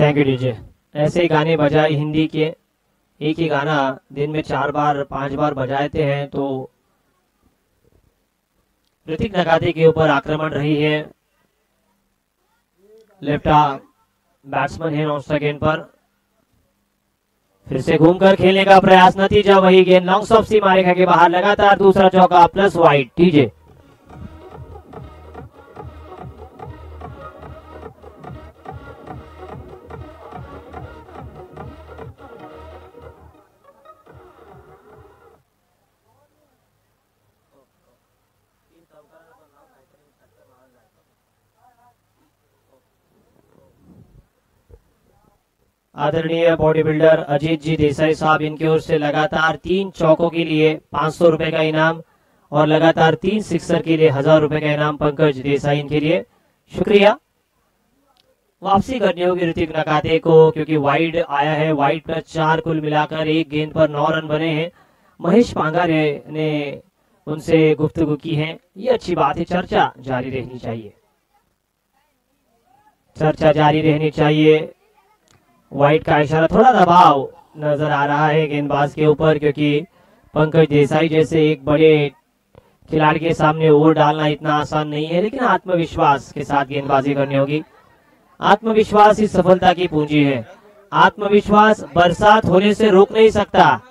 Thank you DJ. ऐसे गाने बजाए हिंदी के, एक ही गाना दिन में 4 बार 5 बार बजाते हैं तो ऋतिक नगाते के ऊपर आक्रमण रही है। लेफ्ट आर्म बैट्समैन है 9 सेकेंड पर, फिर से घूमकर खेलने का प्रयास, नतीजा वही, गेंद लॉन्ग स्टॉप सी मारेगा के बाहर, लगातार दूसरा चौका प्लस वाइड। डीजे आदरणीय बॉडी बिल्डर अजीत जी देसाई साहब, इनकी ओर से लगातार 3 चौकों के लिए 500 रुपए का इनाम और लगातार 3 सिक्सर के लिए 1000 रुपए का इनाम पंकज देसाई, इनके लिए शुक्रिया। वापसी करनी होगी ऋतिक नकाते को क्योंकि वाइड आया है। वाइड प्लस 4 कुल मिलाकर एक गेंद पर 9 रन बने हैं। महेश पांगारे ने उनसे गुफ्तगू की है, ये अच्छी बात है। चर्चा जारी रहनी चाहिए, चर्चा जारी रहनी चाहिए। वाइड का इशारा, थोड़ा दबाव नजर आ रहा है गेंदबाज के ऊपर क्योंकि पंकज देसाई जैसे एक बड़े खिलाड़ी के सामने ओवर डालना इतना आसान नहीं है, लेकिन आत्मविश्वास के साथ गेंदबाजी करनी होगी। आत्मविश्वास ही सफलता की पूंजी है। आत्मविश्वास बरसात होने से रोक नहीं सकता,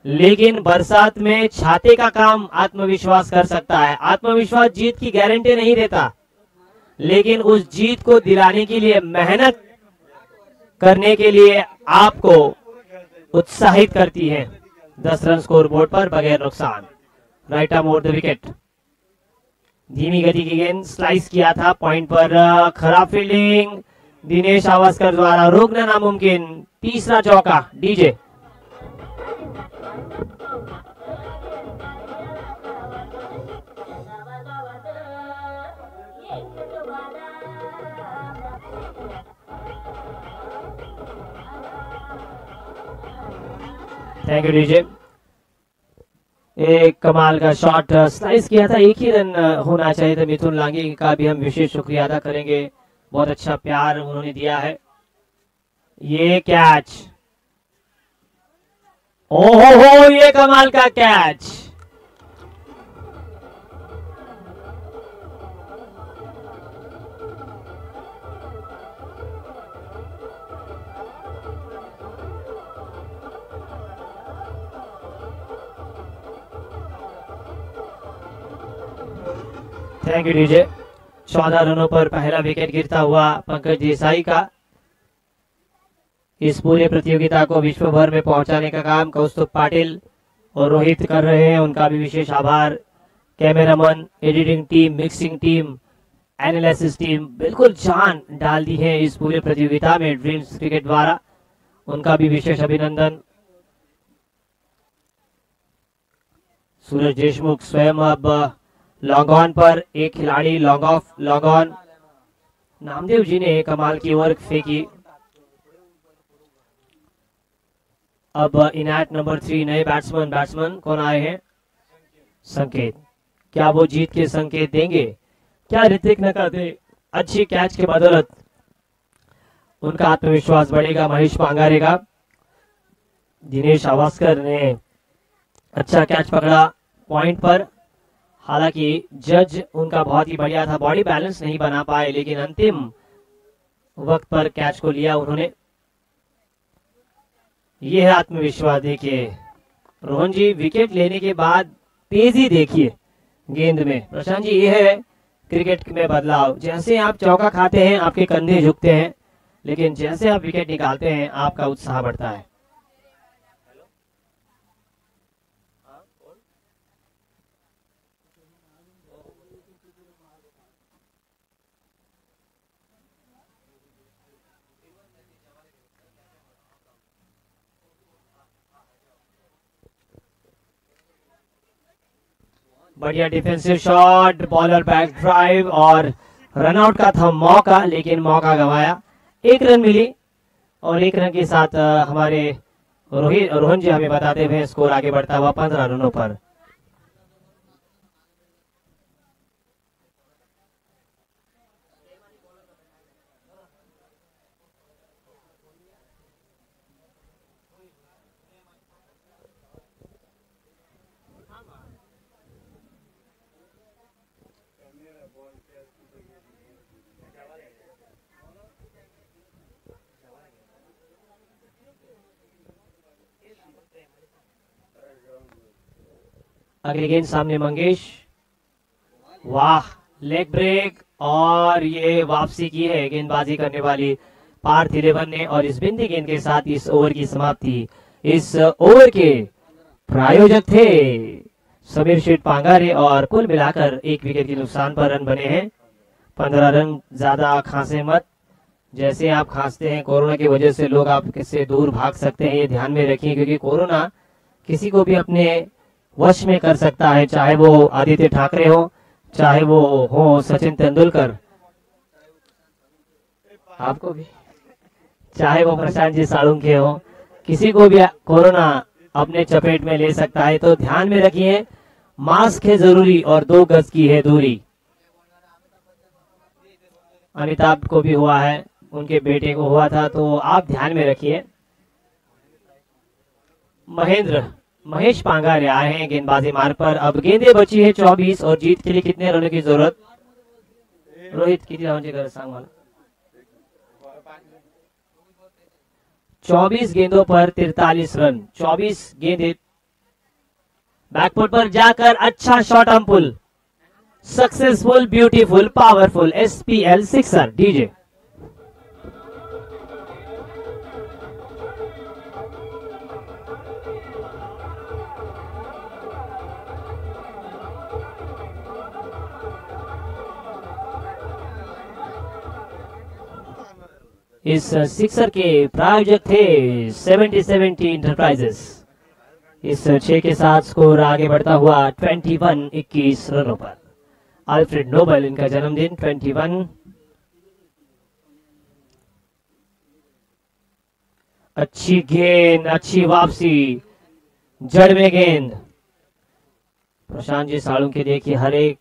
लेकिन बरसात में छाते का काम आत्मविश्वास कर सकता है। आत्मविश्वास जीत की गारंटी नहीं देता, लेकिन उस जीत को दिलाने के लिए, मेहनत करने के लिए आपको उत्साहित करती है। 10 रन स्कोर बोर्ड पर बगैर नुकसान। Right arm over the wicket, धीमी गति की गेंद, स्लाइस किया था पॉइंट पर, खराब फील्डिंग दिनेश आवास्कर द्वारा, रोकना नामुमकिन। तीसरा चौका। DJ thank you DJ. एक कमाल का शॉट स्लाइस किया था, एक ही रन होना चाहिए था। मिथुन लांगी का भी हम विशेष शुक्रिया अदा करेंगे, बहुत अच्छा प्यार उन्होंने दिया है। ये कैच, ओहो ये कमाल का कैच। Thank you DJ. 14 रनों पर पहला विकेट गिरता हुआ पंकज देसाई का। इस पूरे प्रतियोगिता को विश्व भर में पहुंचाने का काम कौस्तुभ पाटिल और रोहित कर रहे हैं, उनका भी विशेष आभार। Cameraman, editing team, mixing team, analysis team बिल्कुल जान डाल दी है इस पूरे प्रतियोगिता में ड्रीम्स क्रिकेट द्वारा, उनका भी विशेष अभिनंदन। सूरज देशमुख स्वयं अब लॉन्ग ऑन पर, एक खिलाड़ी long off, long on. Namdev ji ने कमाल की ओवर फेंकी। अब इनएट नंबर 3 नए बैट्समैन कौन आए हैं? संकेत, क्या वो जीत के संकेत देंगे? क्या ऋतिक नकाते अच्छी कैच के बदौलत उनका आत्मविश्वास बढ़ेगा? महेश पांगारे का, दिनेश आवास्कर ने अच्छा कैच पकड़ा पॉइंट पर, हालांकि जज उनका बहुत ही बढ़िया था, बॉडी बैलेंस नहीं बना पाए, लेकिन अंतिम वक्त पर कैच को लिया उन्होंने। ये है आत्मविश्वास। देखिए रोहन जी, विकेट लेने के बाद तेजी देखिए गेंद में। प्रशांत जी, ये है क्रिकेट में बदलाव। जैसे आप चौका खाते हैं आपके कंधे झुकते हैं, लेकिन जैसे आप विकेट निकालते हैं आपका उत्साह बढ़ता है। बढ़िया defensive shot, bowler back drive और रनआउट का था मौका, लेकिन मौका गंवाया। 1 रन मिली और 1 रन के साथ हमारे रोहन जी हमें बताते हुए स्कोर आगे बढ़ता हुआ 15 रनों पर। अगली गेंद सामने मंगेश, वाह लेग ब्रेक, और ये वापसी की है गेंदबाजी करने वाली पार्थ 11 ने, और इस बिंदी गेंद के साथ इस ओवर की समाप्ति। इस ओवर के प्रायोजक थे समीर शेठ पांगारे, और कुल मिलाकर 1 विकेट के नुकसान पर रन बने हैं 15 रन। ज्यादा खांसे मत, जैसे आप खांसते हैं कोरोना की वजह से लोग आपसे दूर भाग सकते हैं, ये ध्यान में रखिए, क्योंकि कोरोना किसी को भी अपने वश में कर सकता है, चाहे वो आदित्य ठाकरे हो, चाहे वो हो सचिन तेंदुलकर, आपको भी, चाहे वो प्रशांत जी साळुंखे हो, किसी को भी कोरोना अपने चपेट में ले सकता है। तो ध्यान में रखिए, मास्क है जरूरी और 2 गज की है दूरी। अमिताभ को भी हुआ है, उनके बेटे को हुआ था, तो आप ध्यान में रखिए। महेश पांगारे आए हैं गेंदबाजी मार्ग पर। अब गेंदें बची है 24, और जीत के लिए कितने रनों की जरूरत? रोहित किती रनों की जरूरत सांग मला। 24 गेंदों पर 43 रन, 24 गेंदें बैकफुट पर जाकर, अच्छा shot on pull, successful, beautiful, powerful, SPL sixer. DJ इस सिक्सर के प्रायोजक थे 7070 इंटरप्राइजेस। इस 6 के साथ स्कोर आगे बढ़ता हुआ 21 रनों पर। अल्फ्रेड नोबल इनका जन्मदिन 21। अच्छी गेंद, अच्छी वापसी, जड़ में गेंद। प्रशांत जी साळुंखे देखिए हर एक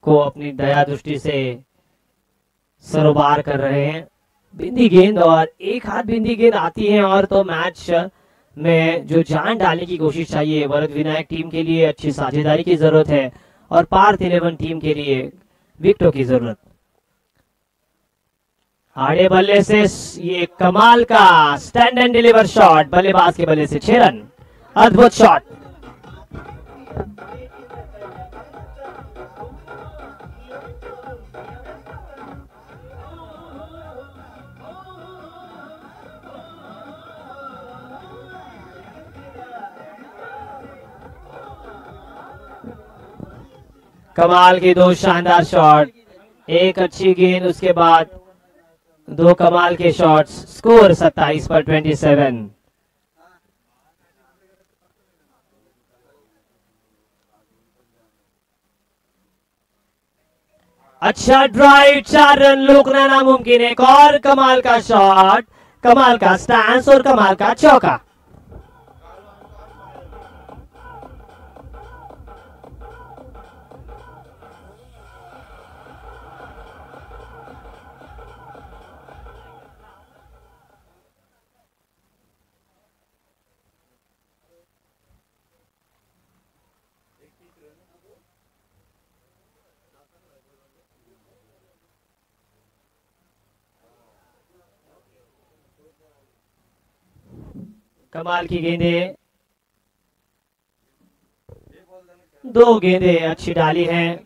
को अपनी दया दृष्टि से सरोबार कर रहे हैं। बिंदी गेंद, और एक हाथ बिंदी गेंद आती है, और तो मैच में जो जान डालने की कोशिश चाहिए। वरद विनायक टीम के लिए अच्छी साझेदारी की जरूरत है, और पार्थ 11 टीम के लिए विकेटों की जरूरत। आड़े बल्ले से ये कमाल का स्टैंड एंड डिलीवर शॉट, बल्लेबाज के बल्ले से 6 रन, अद्भुत शॉट। कमाल के 2 शानदार शॉट, एक अच्छी गेंद, उसके बाद 2 कमाल के शॉट्स। स्कोर 27 पर 27। अच्छा ड्राइव, 4 रन रोकना नामुमकिन है। एक और कमाल का शॉट, कमाल का स्टैंस, और कमाल का चौका। कमाल की गेंदें, 2 गेंदें अच्छी डाली हैं।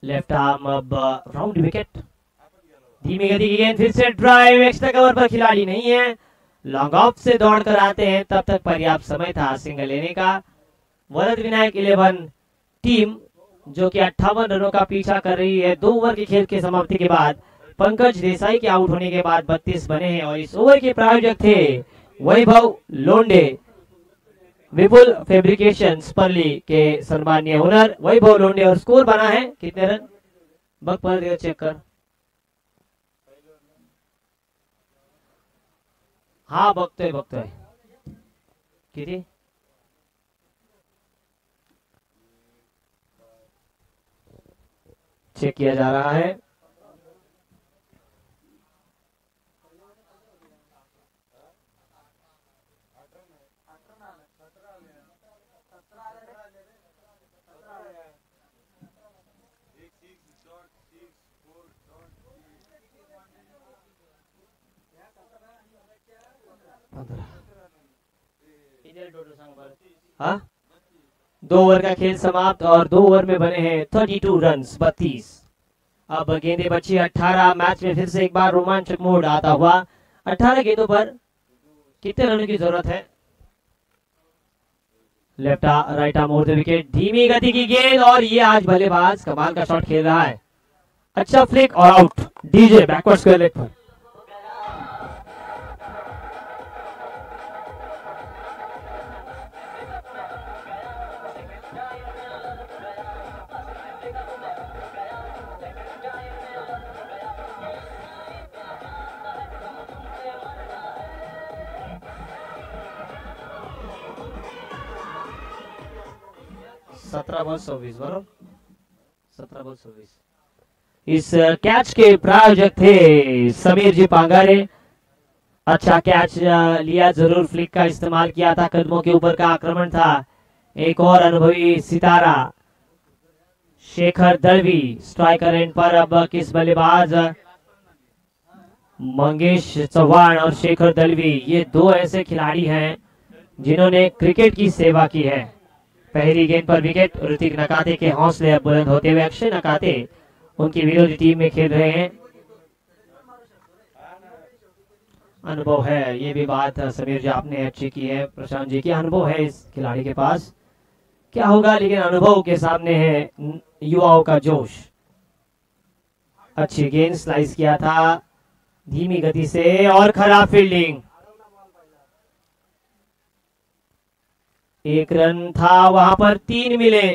लेफ्ट आर्म, अब राउंड विकेट। धीमी गति की गेंद, फिर से ड्राइव, एक्स्ट्रा कवर पर खिलाड़ी नहीं है। लॉन्ग ऑफ से दौड़ कर आते हैं, तब तक पर्याप्त समय था सिंगल लेने का। वरद विनायक 11 टीम जो कि 58 रनों का पीछा कर रही है 2 ओवर के खेल की समाप्ति के बाद। पंकज देसाई के आउट होने के बाद 32 बने हैं, और इस ओवर के प्रायोजक थे वैभव लोंडे, विपुल फैब्रिकेशंस परली के सम्मानीय ओनर वैभव लोंडे। और स्कोर बना है कितने रन? बग पर चेक कर। हाँ बघतोय किती? चेक किया जा रहा है। हाँ, 2 ओवर का खेल समाप्त और 2 ओवर में बने हैं 32 रन्स 32। अब गेंदे बची 18। मैच में फिर से एक बार रोमांचक मोड आता हुआ। 18 गेंदों पर कितने रनों की जरूरत है? Left right arm over the wicket, धीमी गति की गेंद और ये आज बल्लेबाज कमाल का शॉट खेल रहा है। अच्छा फ्लिक और out. DJ backward square leg पर। बॉल 24 बराबर 17 बॉल 24। इस कैच के प्रायोजक थे समीर जी पांगारे। अच्छा कैच लिया, जरूर फ्लिक का इस्तेमाल किया था, कदमों के ऊपर का आक्रमण था। एक और अनुभवी सितारा शेखर दलवी स्ट्राइकर एंड पर। अब किस बल्लेबाज? मंगेश चौहान और शेखर दलवी, ये 2 ऐसे खिलाड़ी हैं जिन्होंने क्रिकेट की सेवा की है। पहली गेंद पर विकेट। ऋतिक नकाते के हौसले अब बुलंद होते हुए अक्षय नकाते उनकी विरोधी टीम में खेल रहे हैं। अनुभव है, ये भी बात समीर जी आपने अच्छी की है। प्रशांत जी की अनुभव है इस खिलाड़ी के पास, क्या होगा, लेकिन अनुभव के सामने है युवाओं का जोश। अच्छी गेंद, स्लाइस किया था धीमी गति से और खराब फील्डिंग। 1 रन था, वहां पर 3 मिले।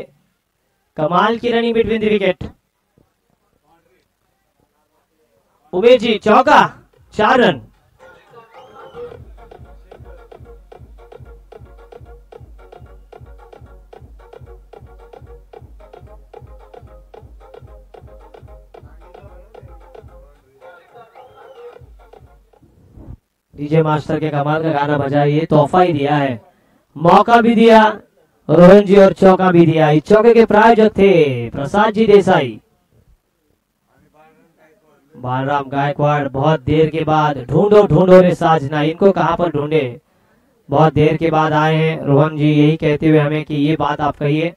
कमाल की running between the wicket. Umesh ji चौका, 4 रन। डीजे मास्टर के कमाल का गाना बजाइए, तोहफा ही दिया है, मौका भी दिया रोहन जी और चौका भी दिया। इस चौके के प्रायोजक थे प्रसाद जी देसाई। बालराम गायकवाड़ बहुत देर के बाद, ढूंढो ढूंढो रे साजना, इनको कहां पर ढूंढे, बहुत देर के बाद आए हैं रोहन जी, यही कहते हुए हमें कि ये बात आप कहिए।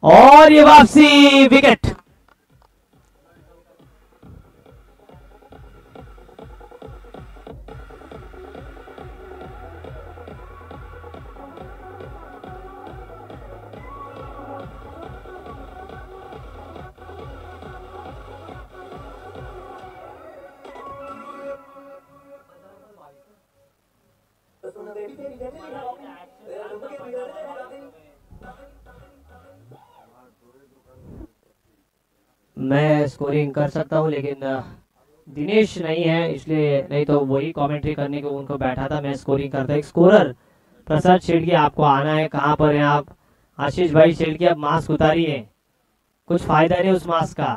और ये वापसी, विकेट। मैं स्कोरिंग कर सकता हूं, लेकिन दिनेश नहीं है, इसलिए, नहीं तो वही कमेंट्री करने को उनको बैठा था, मैं स्कोरिंग करता। एक स्कोरर प्रसाद शेड़की, आपको आना है, कहां पर हैं आप? आशीष भाई शेड़की, आप मास्क उतारिए, कुछ फायदा नहीं उस मास्क का,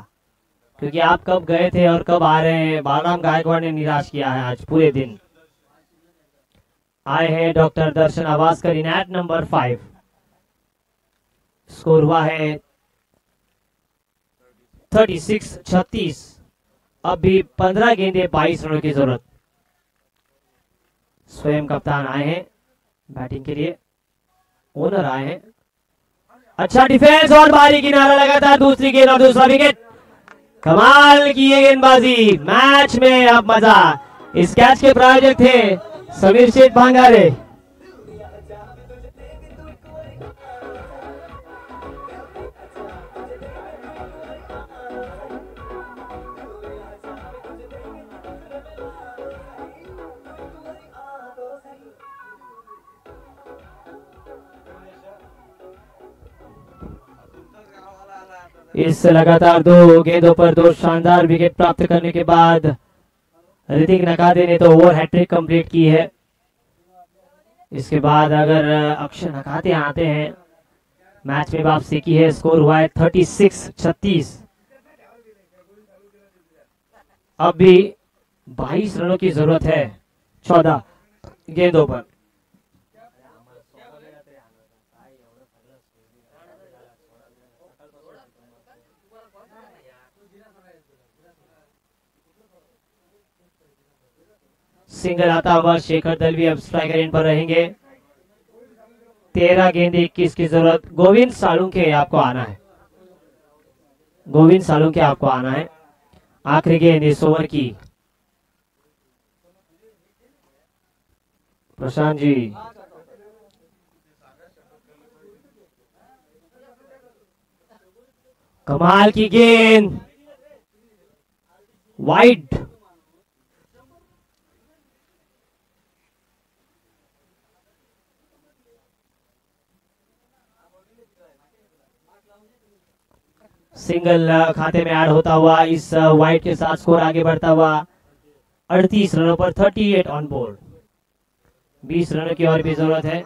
क्योंकि आप कब गए थे और कब आ रहे हैं। बालराम गायकवाड़ ने निराश किया है आज पूरे दिन। आए हैं डॉक्टर दर्शन आवासकर इन एट नंबर 5। स्कोर हुआ है 36-36। अभी 15 गेंदे 22 रनों की जरूरत। स्वयं कप्तान आए हैं बैटिंग के लिए, ओनर आए हैं। अच्छा डिफेंस और बारी किनारा लगातार, दूसरी गेंद और दूसरा विकेट। कमाल की ये गेंदबाजी, मैच में अब मजा। इस कैच के प्रायोजक थे समीर शेठ भांगारे। इस लगातार 2 गेंदों पर 2 शानदार विकेट प्राप्त करने के बाद ऋतिक नकाते ने तो ओवर हैट्रिक कंप्लीट की है। इसके बाद अगर अक्षय नकाते आते हैं, मैच में वापसी की है। स्कोर हुआ है 36-36। अब भी 22 रनों की जरूरत है 14 गेंदों पर। सिंगल आता हुआ शेखर दलवी अब स्ट्राइकर एंड पर रहेंगे। 13 गेंद 21 की जरूरत। गोविंद सालुंके आपको आना है, गोविंद सालुंके आपको आना है। आखिरी गेंद इस ओवर की। प्रशांत जी, कमाल की गेंद, वाइड। सिंगल खाते में ऐड होता हुआ इस वाइड के साथ स्कोर आगे बढ़ता हुआ 38 रनों पर 38 ऑन बोर्ड। 20 रनों की और भी जरूरत है।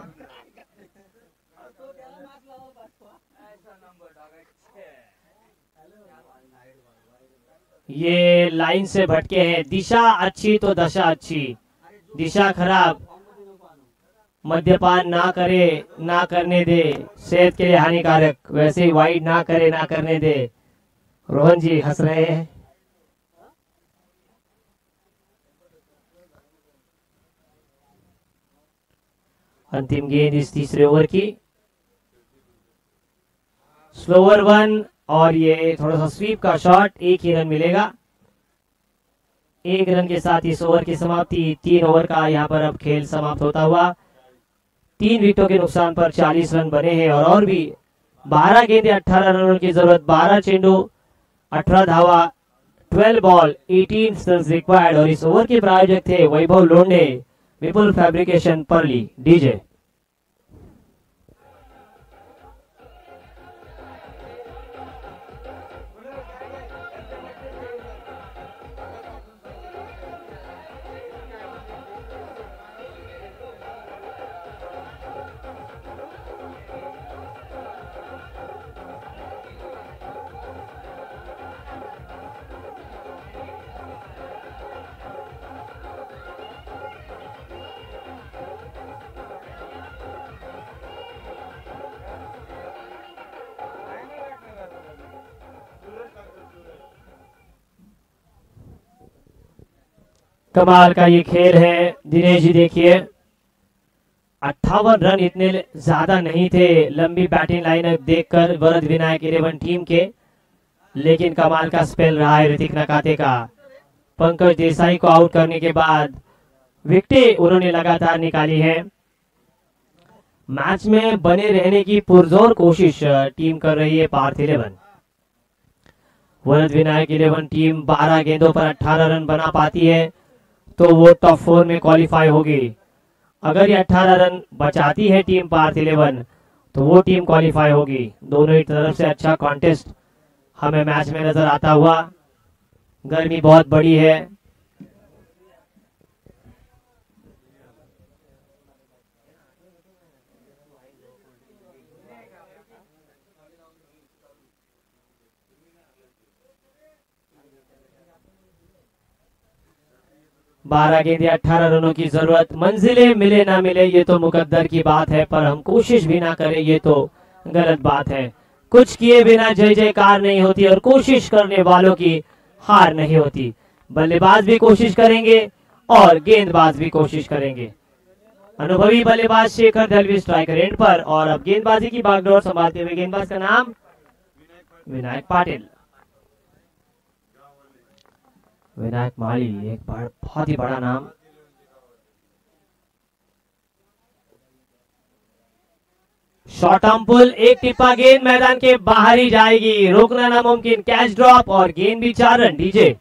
ये लाइन से भटके हैं। दिशा अच्छी तो दशा अच्छी, दिशा खराब। मद्यपान ना करे, ना करने दे, सेहत के लिए हानिकारक। वैसे ही वाइड ना करे, ना करने दे। रोहन जी हंस रहे हैं। अंतिम गेंद इस तीसरे ओवर की। स्लोवर वन और ये थोड़ा सा स्वीप का शॉट। एक ही रन मिलेगा। एक रन के साथ इस ओवर की समाप्ति। 3 ओवर का यहाँ पर अब खेल समाप्त होता हुआ। 3 विकेटों के नुकसान पर 40 रन बने हैं और भी 12 गेंदें 18 रनों की जरूरत। 12 चेंडू 18 धावा, 12 बॉल 18 रन रिक्वायर्ड। और इस ओवर के प्रायोजक थे वैभव लोंढे, विपुल फैब्रिकेशन, परली, डीजे। कमाल का ये खेल है दिनेश जी। देखिए 58 रन इतने ज्यादा नहीं थे लंबी बैटिंग लाइन देखकर वरद विनायक 11 टीम के, लेकिन कमाल का स्पेल रहा है ऋतिक नकाते का। पंकज देसाई को आउट करने के बाद विकेटें उन्होंने लगातार निकाली है। मैच में बने रहने की पुरजोर कोशिश टीम कर रही है पार्थ 11। वरद विनायक 11 टीम 12 गेंदों पर 18 रन बना पाती है तो वो टॉप 4 में क्वालिफाई होगी। अगर ये 18 रन बचाती है टीम पार्थ 11 तो वो टीम क्वालिफाई होगी। दोनों ही तरफ से अच्छा कॉन्टेस्ट हमें मैच में नजर आता हुआ। गर्मी बहुत बड़ी है। बारह गेंदे 18 रनों की जरूरत। मंजिलें मिले ना मिले ये तो मुकद्दर की बात है, पर हम कोशिश भी ना करें ये तो गलत बात है। कुछ किए बिना जय जयकार नहीं होती और कोशिश करने वालों की हार नहीं होती। बल्लेबाज भी कोशिश करेंगे और गेंदबाज भी कोशिश करेंगे। अनुभवी बल्लेबाज शेखर दलवी स्ट्राइकर एंड पर और अब गेंदबाजी की बागडोर संभालते हुए गेंदबाज का नाम विनायक पाटिल। विनायक माली एक बहुत ही बड़ा नाम। शॉर्ट आर्म पुल, एक टिप्पा गेंद मैदान के बाहर ही जाएगी, रोकना नामुमकिन। कैच ड्रॉप और गेंद भी 4 रन। डीजे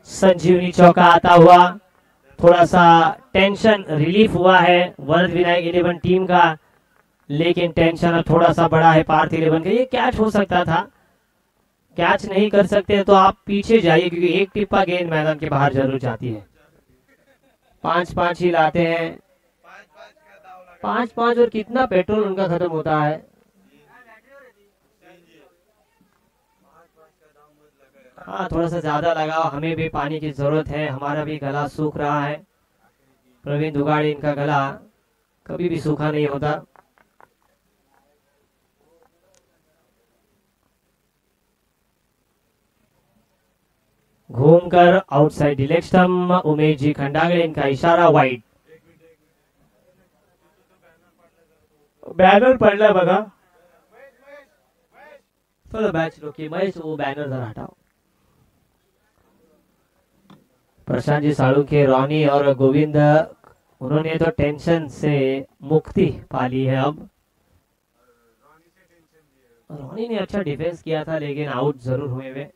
संजीवनी चौका आता हुआ। थोड़ा सा टेंशन रिलीफ हुआ है वरद विनायक 11 टीम का, लेकिन टेंशन अब थोड़ा सा बड़ा है पार्थ 11 का। ये कैच हो सकता था, कैच नहीं कर सकते तो आप पीछे जाइए क्योंकि एक टिप्पा गेंद मैदान के बाहर जरूर जाती है। 5-5 ही लाते हैं। 5-5 और कितना पेट्रोल उनका खत्म होता है। हाँ, थोड़ा सा ज्यादा लगाओ, हमें भी पानी की जरूरत है, हमारा भी गला सूख रहा है। प्रवीण दुगाड़ी, इनका गला कभी भी सूखा नहीं होता। घूमकर outside leg stump, Umesh ji खंडागड़े, इनका इशारा वाइड। बैनर पडला बघा, थोड़ा मैच रोकिए महेश, वो बैनर जरा हटाओ। प्रशांत जी साळुंखे, रोनी और गोविंद, उन्होंने तो टेंशन से मुक्ति पा ली है अब। रोनी ने अच्छा डिफेंस किया था लेकिन आउट जरूर हुए वे।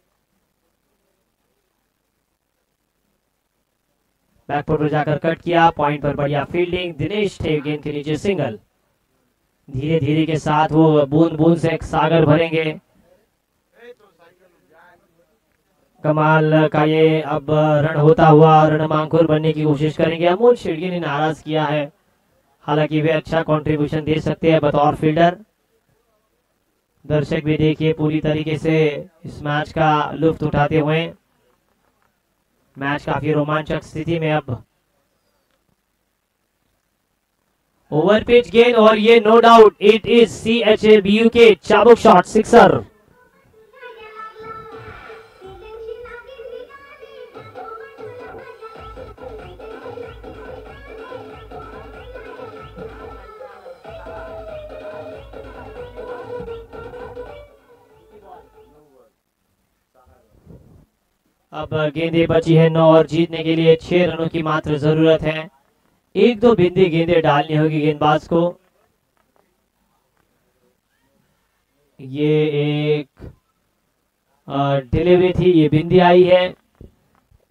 बैकफुट पर जाकर कट किया, पॉइंट पर बढ़िया फील्डिंग, दिनेश थे गेंद के नीचे सिंगल। धीरे धीरे के साथ वो बूंद बूंद से एक सागर भरेंगे। कमाल का ये अब रन होता हुआ रणमांकुर बनने की कोशिश करेंगे। अमोल शिड़गी ने नाराज किया है, हालांकि वे अच्छा कंट्रीब्यूशन दे सकते हैं बतौर फील्डर। दर्शक भी देखिए पूरी तरीके से इस मैच का लुत्फ उठाते हुए। मैच काफी रोमांचक स्थिति में अब। ओवर पिच गेंद और ये no doubt it is CHABU के चाबुक शॉट, सिक्सर। अब गेंदें बची है 9 और जीतने के लिए 6 रनों की मात्र जरूरत है। एक दो बिंदी गेंदें डालनी होगी गेंदबाज को। ये एक डिलीवरी थी, ये बिंदी आई है।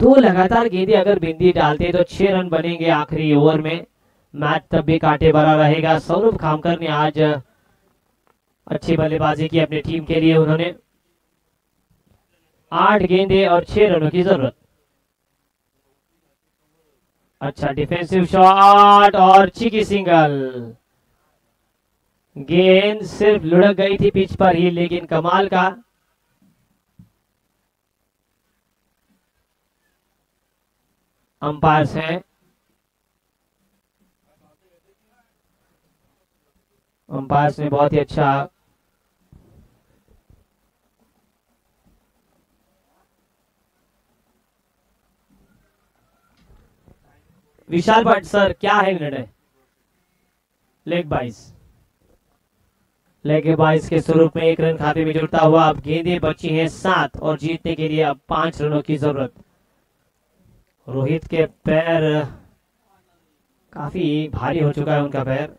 तो लगातार गेंदें अगर बिंदी डालते तो 6 रन बनेंगे आखिरी ओवर में। मैच तब भी कांटे भरा रहेगा। सौरभ खामकर ने आज अच्छी बल्लेबाजी की अपनी टीम के लिए। उन्होंने 8 गेंदें और 6 रनों की जरूरत। अच्छा डिफेंसिव शॉट और चिकी सिंगल। गेंद सिर्फ लुढ़क गई थी पिच पर ही, लेकिन कमाल का अंपायर्स हैं। अंपायर्स ने बहुत ही अच्छा विशाल भट्ट सर, क्या है निर्णय? लेग बाइस, लेग बाइस के स्वरूप में 1 रन खाते में जुड़ता हुआ। अब गेंदें बची हैं 7 और जीतने के लिए अब 5 रनों की जरूरत। रोहित के पैर काफी भारी हो चुका है, उनका पैर।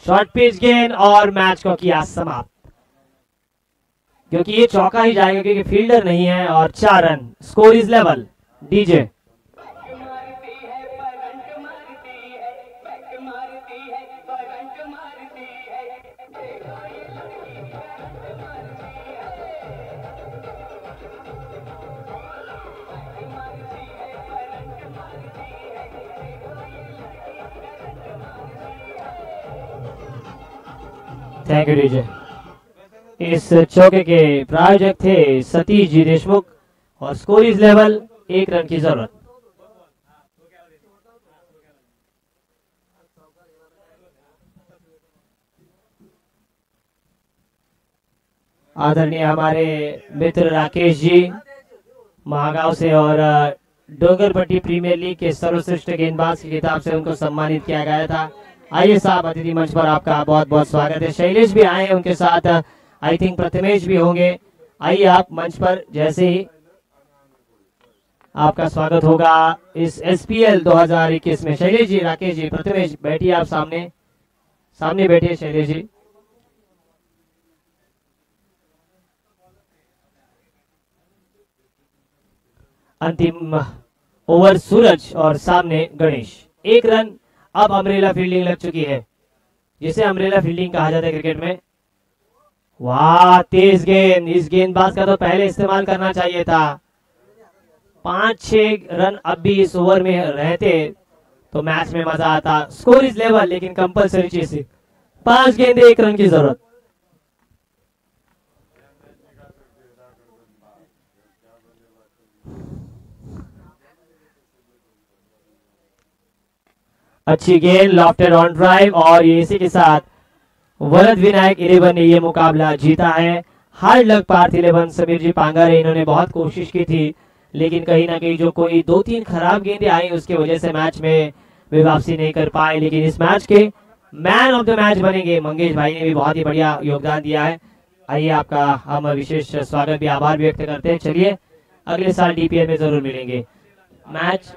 शॉर्ट पिच गेंद और मैच को किया समाप्त, क्योंकि ये चौका ही जाएगा क्योंकि फील्डर नहीं है। और 4 run, score is level. DJ thank you DJ. इस चौके के प्रायोजक थे सतीश जी देशमुख और स्कोर इज लेवल, 1 रन की जरूरत। आदरणीय हमारे मित्र राकेश जी महागांव से और डोंगरपट्टी प्रीमियर लीग के सर्वश्रेष्ठ गेंदबाज की किताब से उनको सम्मानित किया गया था। आइए साहब, अतिथि मंच पर आपका बहुत बहुत स्वागत है। शैलेश भी आए हैं, उनके साथ आई थिंक प्रथमेश भी होंगे। आइए आप मंच पर, जैसे ही आपका स्वागत होगा इस SPL 2021 में। शैलेश जी, राकेश जी, प्रथमेश बैठिए, आप सामने सामने बैठिए शैलेश जी। अंतिम ओवर सूरज और सामने गणेश, 1 रन। अब अम्ब्रेला फील्डिंग लग चुकी है, जिसे अम्ब्रेला फील्डिंग कहा जाता है क्रिकेट में। वाह तेज गेंद, इस गेंदबाज का तो पहले इस्तेमाल करना चाहिए था। 5-6 रन अब भी इस ओवर में रहते तो मैच में मजा आता। स्कोर इज लेवल, लेकिन कंपलसरी चेसिंग। 5 गेंदे 1 रन की जरूरत। अच्छी गेंद लॉफ्टेड ऑन ड्राइव, और ये इसी के साथ वरद विनायक 11 ने ये मुकाबला जीता है। हार्ड लक पार्थ 11 समीर जी पांगा रहे, इन्होंने बहुत कोशिश की थी, लेकिन कहीं ना कहीं जो कोई 2-3 खराब गेंदें आई उसकी वजह से मैच में वे वापसी नहीं कर पाए। लेकिन इस मैच के मैन ऑफ द मैच बनेंगे मंगेश भाई ने भी बहुत ही बढ़िया योगदान दिया है। आइए आपका हम विशेष स्वागत भी आभार व्यक्त करते हैं। चलिए अगले साल डीपीएल में जरूर मिलेंगे। मैच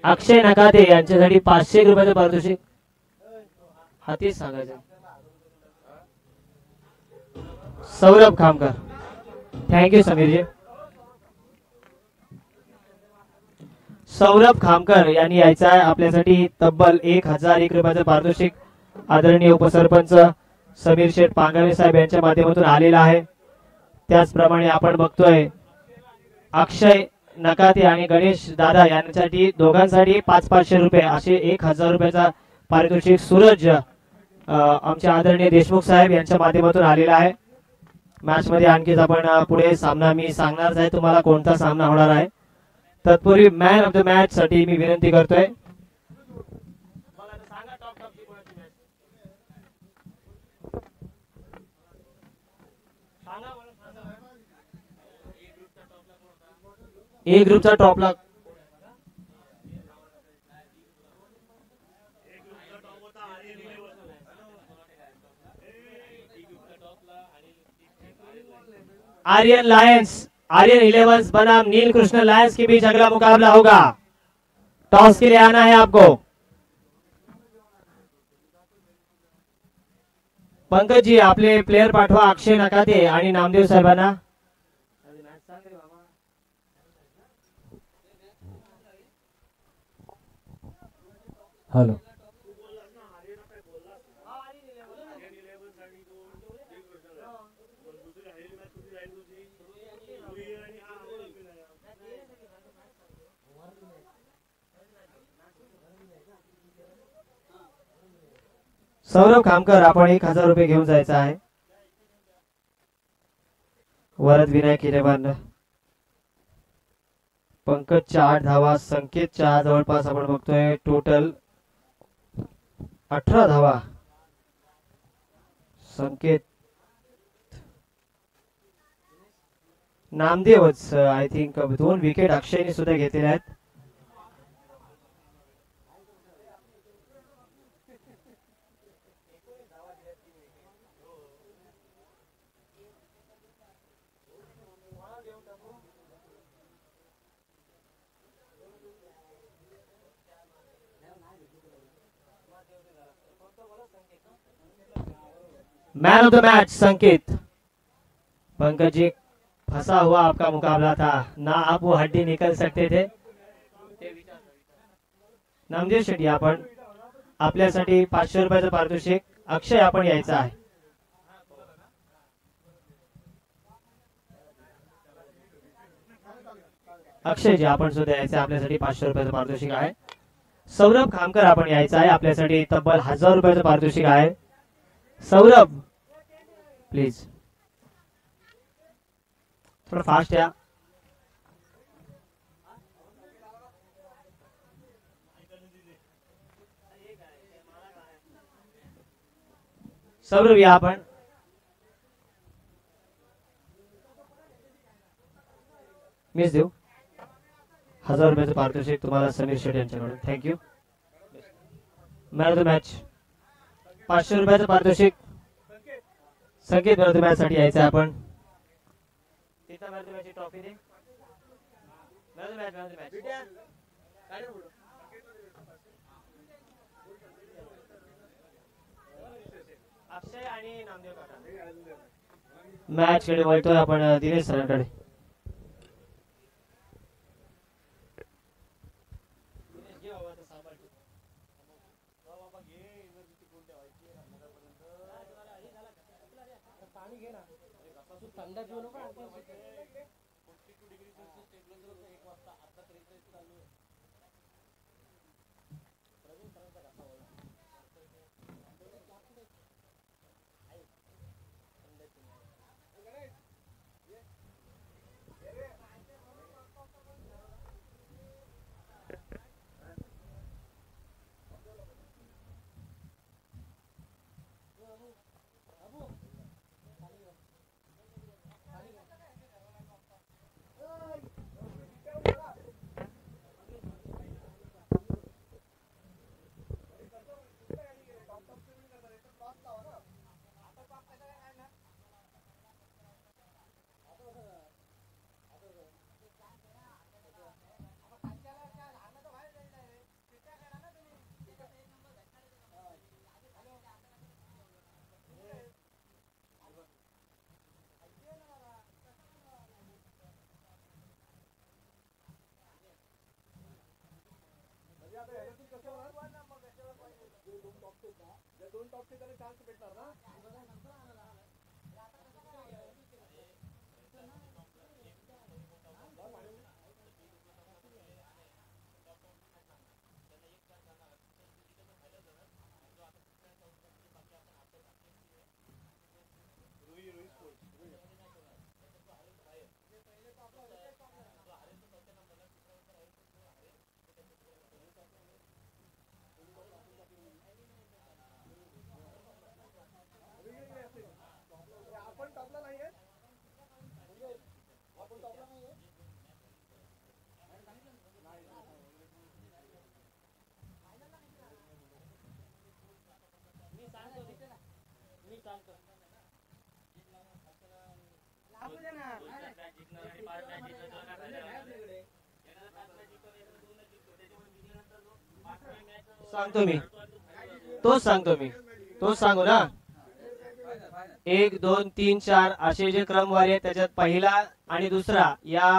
अक्षय नकाते यांच्यासाठी 500 रुपयाचं पारितोषिक. हातीच सांगायचं. सौरभ खामकर. थँक्यू समीर जी. सौरभ खामकर यांनी यायचं आहे आपल्यासाठी तब्बल 1001 रुपयाचं पारितोषिक आदरणीय उपसरपंच समीर शेठ पांगारे साहेब यांच्या माध्यमातून आलेला आहे. त्याचप्रमाणे आपण बघतोय अक्षय नकाते आणि गणेश दादा यांच्यासाठी दोघांसाठी 500 रुपये असे 1000 रुपयाचा पारितोषिक सूरज आमचे आदरणीय देशमुख साहेब यांच्या माध्यमातून आलेला आहे. मॅच मध्ये आणखीच आपण पुढे सामना मी सांगणार आहे तुम्हाला कोणता सामना होणार आहे. तत्पूर्वी मॅन ऑफ द मॅच साठी मी विनंती करतोय. ए ग्रुपचा टॉपला आर्यन लायंस, आर्यन 11 बनाम नील कृष्ण लायंस के बीच अगला मुकाबला होगा. टॉस के लिए आना है आपको. पंकज जी आपले प्लेयर पाठवा अक्षय नकाते आणि नामदेव साहेबांना. हॅलो सौरभ खामकर आपण 1000 रुपये घेऊन जायचं आहे. वरद विनायक 11, पंकजच्या 8 धावा, संकेतच्या जवळपास आपण बघतोय टोटल 18 धावा. संकेत नामदेवच आय थिंक 2 विकेट अक्षयने सुद्धा घेतलेल्या आहेत. मैन ऑफ द मैच संकेत. पंकज जी फंसा हुआ आपका मुकाबला था ना, आप वो हड्डी निकल सकते थे. नामदेव शेट्टी आपण आपल्यासाठी 500 रुपयाचं पारितोषिक. अक्षय आपण यायचं आहे. अक्षय जी आपण सुद्धा यायचं आपल्यासाठी 500 रुपयाचं पारितोषिक आहे. सौरभ खामकर आपण यायचं आहे आपल्यासाठी तब्बल 1000 रुपयाचं पारितोषिक आहे. सौरभ प्लीज थोड़ा फास्ट या. सौरभ या आपण. मिस देऊ 1000 रुपयाचं पारितोषिक तुम्हाला समीर शेट्टी यांच्याकडून. Thank you. Man of the match 500 रुपयाचं पारितोषिक संकेत. मॅन ऑफ द मॅच साठी यायचं आपण. तिथं man of the match trophy they. Man of the match, man of the match Akshay आणि नामदेव काका. मॅच कडे वळतोय आपण दिनेश सरांकडे. सांगतो मी, तोच सांगतो मी, तोच सांगू ना. 1 2 3 4 असे जे क्रमवारी आहेत त्याच्यात पहिला आणि दुसरा या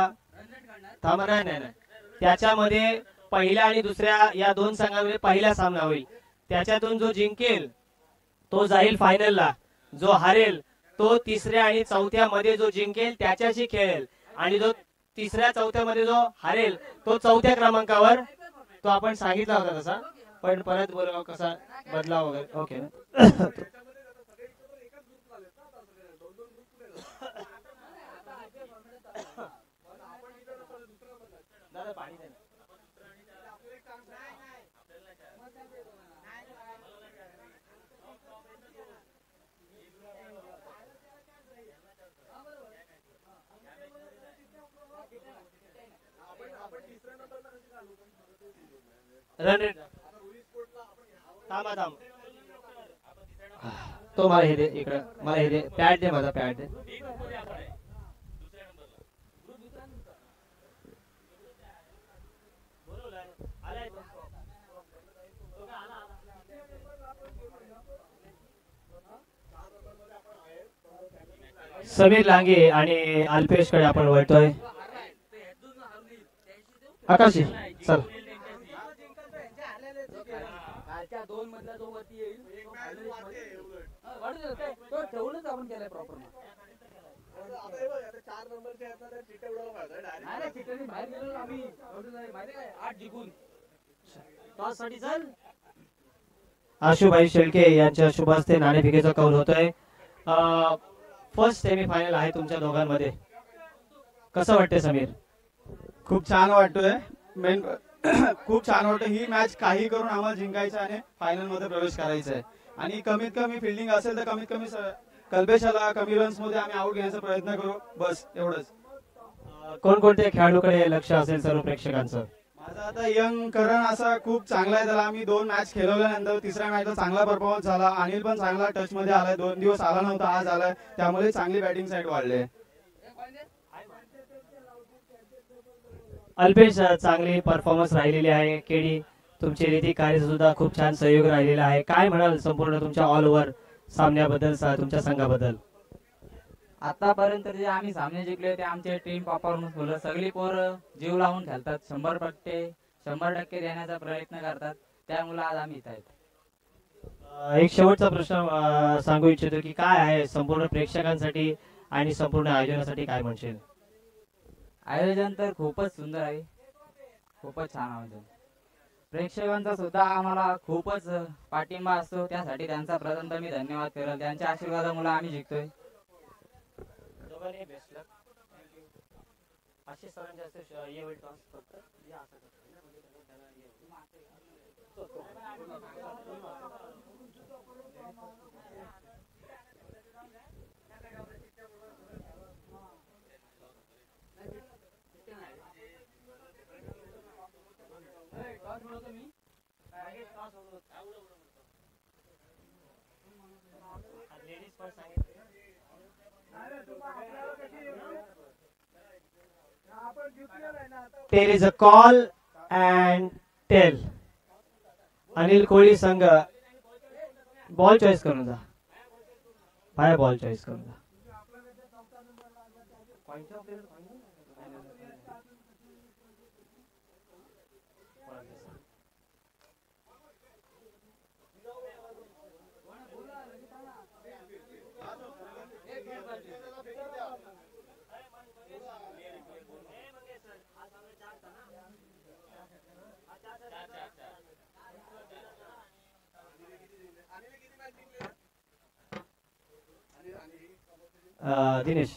थांबा नाही नाही नाही. त्याच्यामध्ये पहिल्या आणि दुसऱ्या या दोन संघांमध्ये पहिला सामना होईल. त्याच्यातून जो जिंकेल तो जाईल फायनलला. जो हारेल तो तिसऱ्या आणि चौथ्या मध्ये जो जिंकेल त्याच्याशी खेळेल आणि जो तिसऱ्या चौथ्या मध्ये जो हारेल तो चौथ्या क्रमांकावर. तो आपण सांगितला होता तसा पण परत बोलवा कसा बदला वगैरे. ओके दादा पाणी दे. रन रेट थांबा थांब. तो मला हे दे इकडं. मला हे दे पॅड दे. माझा पॅड दे. समीर लांगे आणि अल्पेश कडे आपण वळतोय. आकाशी चल. आशुभाई शेळके यांच्या शुभ हस्ते नाणेफेकीचा कौल होतोय. फर्स्ट सेमीफायनल आहे तुमच्या दोघांमध्ये. कसं वाटतंय समीर? खूप छान वाटतोय. मेन खूप छान वाटतं. ही मॅच काही करून आम्हाला जिंकायचं आहे, फायनल मध्ये प्रवेश करायचा आहे आणि कमीत कमी फिल्डिंग असेल तर कमीत कमी कल्पेशाला कमी रन्स मध्ये आम्ही आउट घेण्याचा प्रयत्न करू. बस एवढंच. कोणकोणत्या खेळाडूकडे लक्ष असेल सर्व प्रेक्षकांचं? माझा आता यंग करण असा खूप चांगला आहे. त्याला आम्ही 2 मॅच खेळवल्यानंतर तिसऱ्या मॅचला चांगला परफॉर्मन्स झाला. अनिल पण चांगला टच मध्ये आलाय. 2 दिवस आला नव्हता, आज आलाय. त्यामुळे चांगली बॅटिंग साईड वाढले. अल्पेश चांगली परफॉर्मन्स राहिलेली आहे. केडी तुमची रीती कार्य सुद्धा खूप छान सहयोग राहिलेला आहे. काय म्हणाल संपूर्ण तुमच्या ऑल ओव्हर सामन्याबद्दल, तुमच्या संघाबद्दल? आतापर्यंत जे आम्ही सामने जिंकले ते आमचे टीम परफॉर्मन्स बोलर सगळी पोरं जीव लावून खेळतात. 100% देण्याचा प्रयत्न करतात. त्यामुळे आज आम्ही इथे आहेत. एक शेवटचा प्रश्न सांगू इच्छितो की काय आहे संपूर्ण प्रेक्षकांसाठी आणि संपूर्ण आयोजनासाठी काय म्हणशील? आयोजन तर खूपच सुंदर आहे, खूपच छान आयोजन. प्रेक्षकांचा सुद्धा आम्हाला खूपच पाठिंबा असतो, त्यासाठी त्यांचा प्रथम मी धन्यवाद करेल. त्यांच्या आशीर्वादामुळे आम्ही जिंकतोय. दोघांनी बेस्ट लक. असे सरांचे असे ये होईल फक्त या असं करतो. लेडीज पण सांगितलं. There is a call and tell. Anil कोळी संघ बॉल चॉईस करून जा. बाय बॉल चॉईस करून जा. Dinesh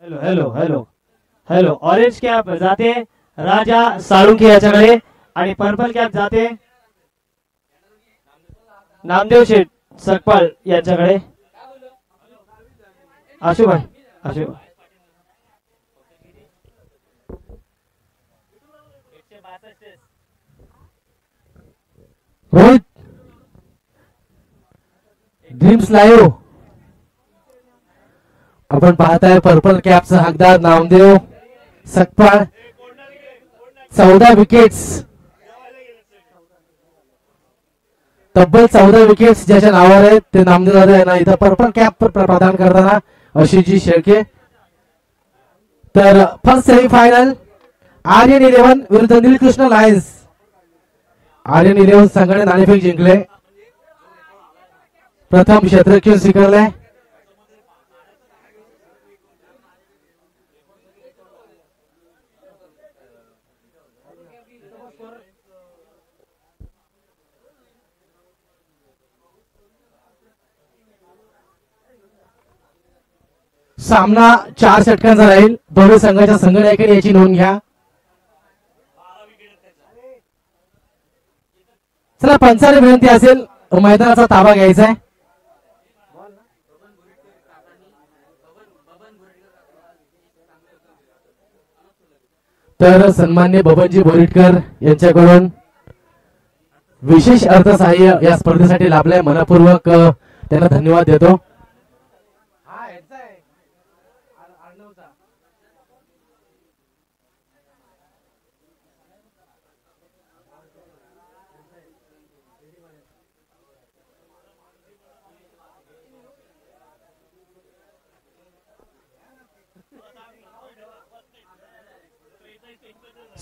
hello hello hello hello orange cap जाते राजा साळुंखे याच्याकडे आणि पर्पल कॅप जाते नामदेव शेठ सकपाल यांच्याकडे. आशुभाई आशुभाई रोहित ड्रीम्स लाईव्ह आपण पाहताय पर्पल कॅपचा हकदार नामदेव सकपाळ. 14 विकेट्स, तब्बल 14 विकेट्स ज्याच्या नावावर आहेत ते नामदेव दादा यांना इथं पर्पल कॅप प्रदान करताना आशिषजी शेळके. तर फर्स्ट सेमीफायनल आर्यन 11 विरुद्ध नीलकृष्ण लायन्स. आर्यन 11 संघाने नाणेफेक जिंकले, प्रथम क्षेत्ररक्षण स्वीकारले. सामना 4 षटकांचा राहील. दोन्ही संघाच्या संघनायकांनी याची नोंद घ्या. चला पंचाने विनंती असेल मैदानाचा ताबा घ्यायचा आहे. तर सन्मान्य बबनजी बोरीटकर यांच्याकडून विशेष अर्थसहाय्य या स्पर्धेसाठी लाभलंय. मनपूर्वक त्यांना धन्यवाद देतो.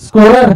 Scorer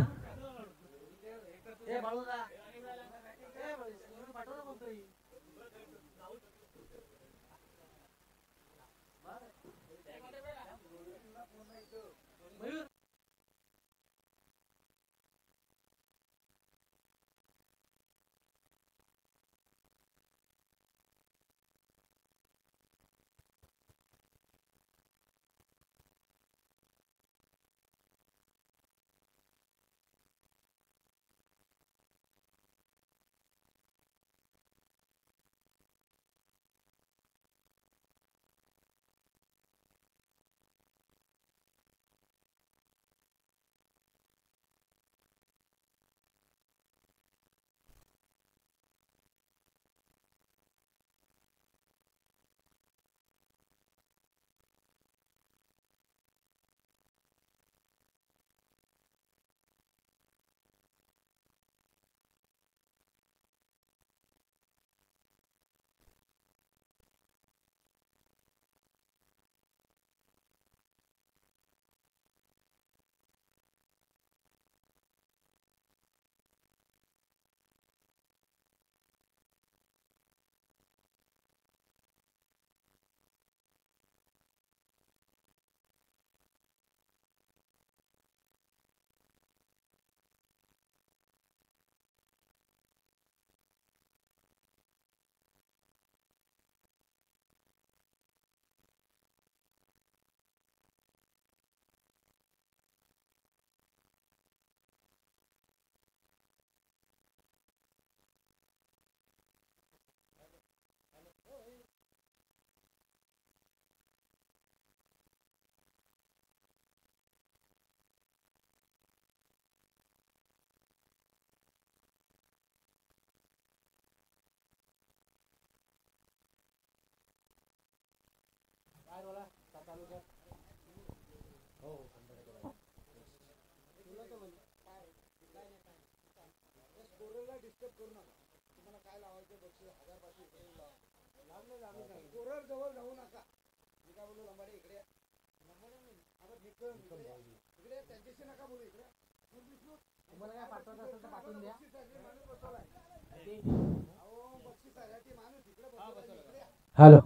hello.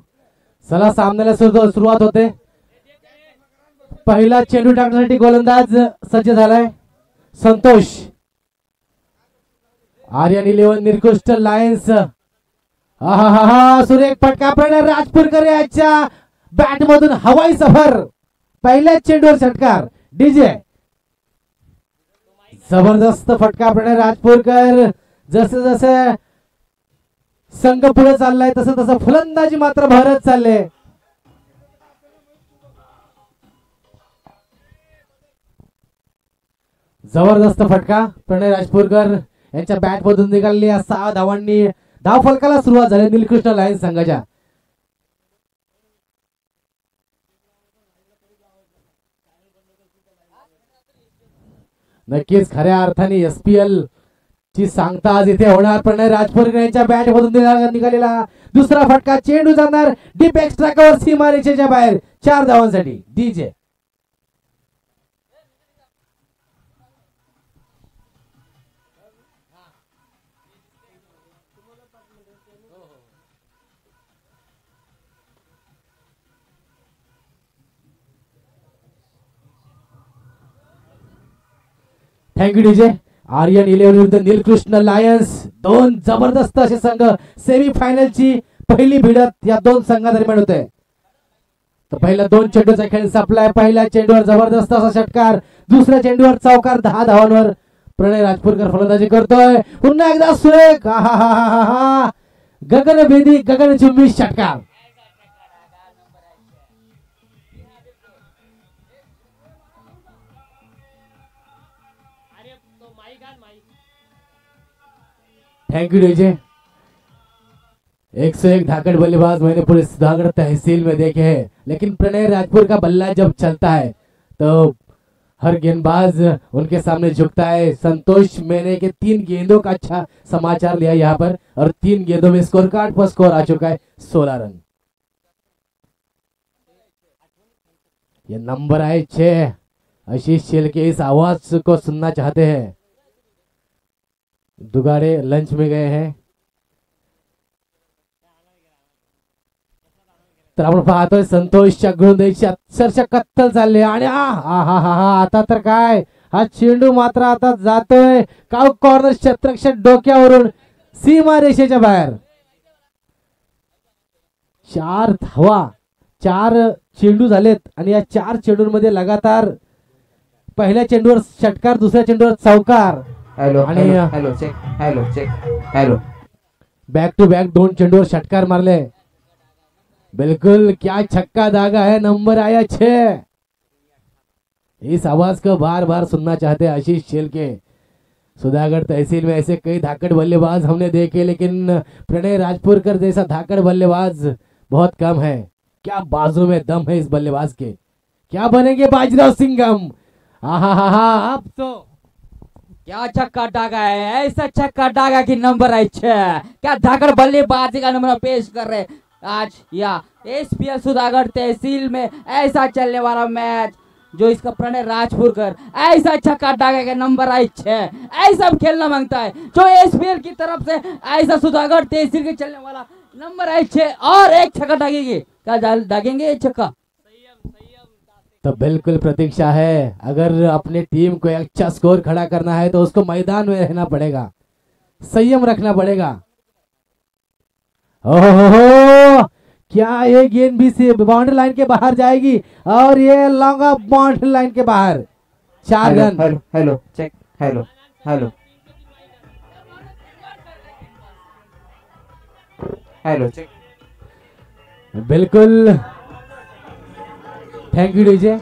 चला सामन्याला सुरुवात होते. पहिला चेंडू टाकण्यासाठी गोलंदाज सज्ज झालाय संतोष. आर्यन 11 निकृष्ट लायन्स. हा सुरेख फटका प्रणय राजपूरकर याच्या बॅट मधून हवाई सफर. पहिल्या चेंडूवर षटकार डीजे. जबरदस्त फटका प्रणय राजपूरकर. जसे जसे संघ पुढे चाललाय तसं तसं फलंदाजी मात्र भरत चालले. जबरदस्त फटका प्रणय राजपूरकर यांच्या बॅट मधून निघालेली 6 धावांनी धाव फलकाला सुरुवात झाली निलकृष्ण लायन्स संघाच्या. नक्कीच खऱ्या अर्थाने एसपीएल ची सांगता आज इथे होणार. प्रणय राजपूरकर यांच्या बॅट मधून निघालेला दुसरा फटका. चेंडू जाणार डीप एक्स्ट्रा कव्हर सीमारेषेच्या बाहेर 4 धावांसाठी डीजे. Thank you DJ. आर्यन 11 विरुद्ध निलकृष्ण लायन्स. 2 जबरदस्त असे संघ सेमी फायनलची पहिली भिडत या 2 संघादरम्यान होते. तर पहिला 2 चेंडूचा खेळ संपलाय. पहिल्या चेंडूवर जबरदस्त असा षटकार, दुसऱ्या चेंडूवर चौकार 10 धावांवर प्रणय राजपूरकर फलंदाजी करतोय. पुन्हा एकदा सुरेख गगनभेदी गगनचुंबी षटकार. Thank you DJ. 101 धाकड़ बल्लेबाज मैंने पूरे सुधागढ़ तहसील में देखे हैं, लेकिन प्रणय राजपुर का बल्ला जब चलता है तो हर गेंदबाज उनके सामने झुकता है. संतोष मैंने के 3 गेंदों का अच्छा समाचार लिया यहाँ पर, और 3 गेंदों में स्कोर कार्ड पर स्कोर आ चुका है 16 रन. ये नंबर आए 6. आशीष शेल के इस आवाज को सुनना चाहते हैं. दुगाड़े लंच में गए हैं. तर आपण पाहतोय संतोषच्या गोंधळीची अक्षरशः कत्तल चालली आणि आता तर काय, हा चेंडू मात्र आता जातोय काव कॉर्नर क्षेत्ररक्षक डोक्यावरून सीमा रेषेच्या बाहेर. 4 धावा, 4 चेंडू झालेत आणि या 4 चेंडूंमध्ये लगातार पहिल्या चेंडूवर षटकार, दुसऱ्या चेंडूवर चौकार. Hello check hello. Back to back 2 चेंडूवर षटकार मारले. बिल्कुल क्या छक्का दागा है. नंबर आया 6. इस आवाज को बार बार सुनना चाहते हैं आशीष शेल के. सुधागढ़ तहसील में ऐसे कई धाकड़ बल्लेबाज हमने देखे, लेकिन प्रणय राजपुरकर जैसा धाकड़ बल्लेबाज बहुत कम है. क्या बाजू में दम है इस बल्लेबाज के. क्या बनेंगे बाजीराव सिंघम. अब तो क्या छक्का डागा है, ऐसा छक्का डागा कि नंबर है 6. क्या धाकड़ बल्लेबाजी का नमूना पेश कर रहे आज या एसपीएल सुधागढ़ तहसील में. ऐसा चलने वाला मैच जो इसका प्रणय राजपुरकर ऐसा छक्का डागा के नंबर आई 6. ऐसा खेलना मांगता है जो एसपीएल की तरफ से. ऐसा सुधागढ़ तहसील के चलने वाला नंबर आई 6 और एक छक्का डागेंगे. क्या डागेंगे एक छक्का. तो बिल्कुल प्रतीक्षा है. अगर अपने टीम को अच्छा स्कोर खड़ा करना है तो उसको मैदान में रहना पड़ेगा, संयम रखना पड़ेगा. ओहो, क्या ये गेंद भी से बाउंड्री लाइन के बाहर जाएगी और ये लॉन्ग ऑफ बाउंड्री लाइन के बाहर. 4 run. Hello check hello check. बिल्कुल thank you DJ.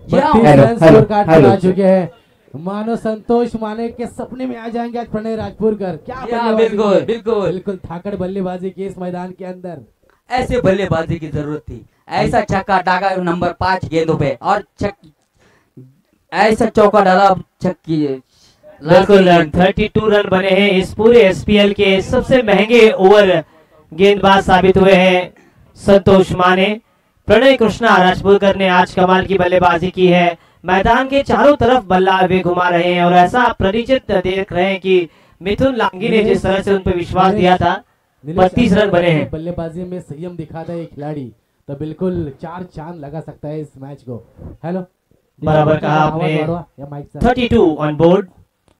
32 run scorecard पर आ चुके हैं. मानो संतोष माने के सपने में आ जाएंगे आज प्रणय राजपुरकर. क्या बिल्कुल धाकड़ बल्लेबाजी की इस मैदान के अंदर. ऐसे बल्लेबाजी की जरूरत थी. ऐसा छक्का डागा नंबर 5 गेंदों पे और ऐसा चौका डाला छक्की. बिल्कुल 32 रन बने हैं. इस पूरे एसपीएल के सबसे महंगे ओवर गेंदबाज साबित हुए हैं संतोष माने. प्रणय कृष्णा राजपुरकर ने आज कमाल की बल्लेबाजी की है. मैदान के चारों तरफ बल्ला वे घुमा रहे हैं और ऐसा परिचित देख रहे हैं कि मिथुन लांगी ने जिस तरह से उन पर विश्वास दिया था. 32 रन बने हैं. बल्लेबाजी में संयम दिखाता है खिलाड़ी तो बिल्कुल 4 चांद लगा सकता है इस मैच को. हेलो बराबर कहा आपने. 32 ऑन बोर्ड.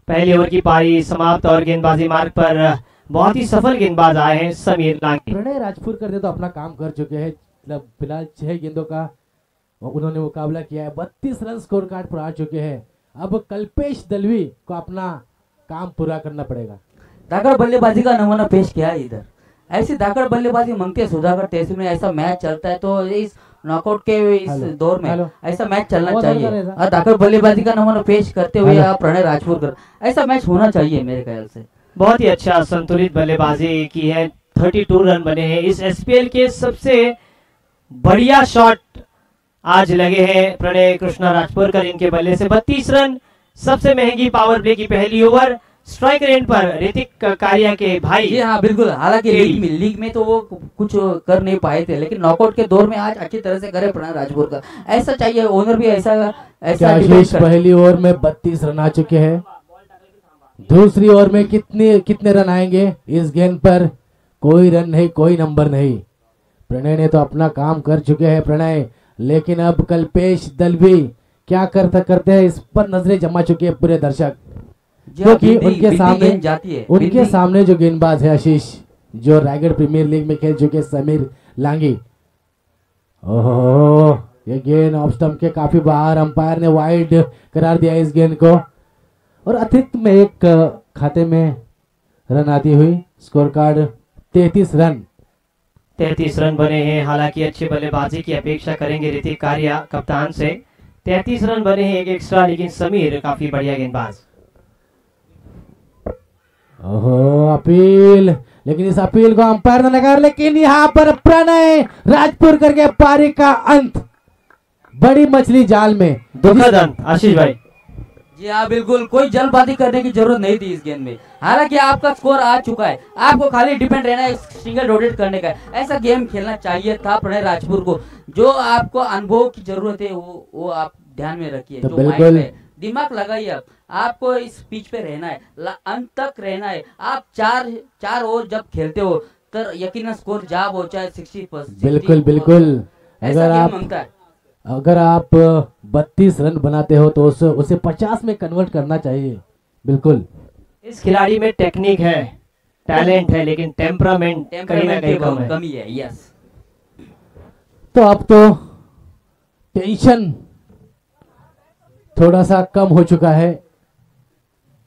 पहली ओवर की पारी समाप्त और गेंदबाजी मार्ग पर बहुत ही सफल गेंदबाज आए हैं समीर लांगी. प्रणय राजपुरकर ने तो अपना काम कर चुके हैं. फिलहाल 6 गेंदों का उन्होंने मुकाबला किया है. 32 रन स्कोर कार्ड पर आ चुके हैं. अब कल्पेश दलवी को अपना काम पूरा करना पड़ेगा. धाकड़ बल्लेबाजी का नमूना पेश किया है इधर. ऐसी धाकड़ बल्लेबाजी मांगते हैं सुधागढ़ तहसील में. ऐसा मैच चलता है तो इस नॉकआउट के इस दौर में ऐसा मैच चलना चाहिए और धाकड़ बल्लेबाजी का नमूना पेश करते हुए प्रणय राजपुरकर ऐसा मैच होना चाहिए मेरे ख्याल से. बहुत ही अच्छा संतुलित बल्लेबाजी की है. 32 रन बने हैं. इस एसपीएल के सबसे बढ़िया शॉट आज लगे हैं प्रणय कृष्णा राजपुरकर. इनके बल्ले से 32 रन. सबसे महंगी पावर प्ले की पहली ओवर. स्ट्राइक रेट पर ऋतिक कारिया के भाई. जी हाँ बिल्कुल. हालांकि लीग में तो वो कुछ कर नहीं पाए थे, लेकिन नॉकआउट के दौर में आज अच्छी तरह से करे प्रणय राजपुरकर. ऐसा चाहिए. ओनर भी ऐसा पहली ओवर में 32 रन आ चुके हैं. दूसरी ओवर में कितने रन आएंगे इस गेंद पर. कोई रन नहीं, कोई नंबर नहीं. प्रणय ने तो अपना काम कर चुके हैं प्रणय, लेकिन अब कल्पेश दलवी क्या करते हैं इस पर नजरें जमा चुके हैं पूरे दर्शक. क्योंकि उनके सामने जो गेंदबाज है आशीष, जो रायगढ़ प्रीमियर लीग में खेल चुके समीर लांगी, ओहो, ये गेंद ऑफ स्टंप के काफी बाहर, अंपायर ने वाइड करार दिया इस गेंद को और अतिरिक्त में एक खाते में रन आती हुई। Score card 33 run. 33 रन बने हैं। हालांकि अच्छी बल्लेबाजी की अपेक्षा करेंगे ऋतिक कारिया कप्तान से। 33 रन बने हैं, एक एक्स्ट्रा, लेकिन समीर काफी बढ़िया गेंदबाज। ओहो, अपील, लेकिन इस अपील को अंपायर ने नकार, लेकिन यहाँ पर प्रणय राजपुर करके पारी का अंत। बड़ी मछली जाल में, दुखद अंत। आशीष भाई। जी हाँ, बिल्कुल कोई जल्दबाजी करने की जरूरत नहीं थी इस गेंद में। हालांकि आपका स्कोर आ चुका है, आपको खाली डिपेंड रहना है सिंगल रोटेट करने का। ऐसा गेम खेलना चाहिए था प्रणय राजपुर को। जो आपको अनुभव की जरूरत है वो आप ध्यान में रखिए। तो जो माइंड बिल्कुल में दिमाग लगाइए। अब आपको इस पिच पे रहना है, अंत तक रहना है। आप चार ओवर जब खेलते हो तो यकीनन स्कोर जा वो चाहे 60%। बिल्कुल बिल्कुल। ऐसा अगर आप 32 रन बनाते हो तो उसे 50 में कन्वर्ट करना चाहिए। बिल्कुल, इस खिलाड़ी में टेक्निक है, टैलेंट है, लेकिन टेम्परामेंट कहीं ना कहीं कमी है। यस, तो अब तो टेंशन थोड़ा सा कम हो चुका है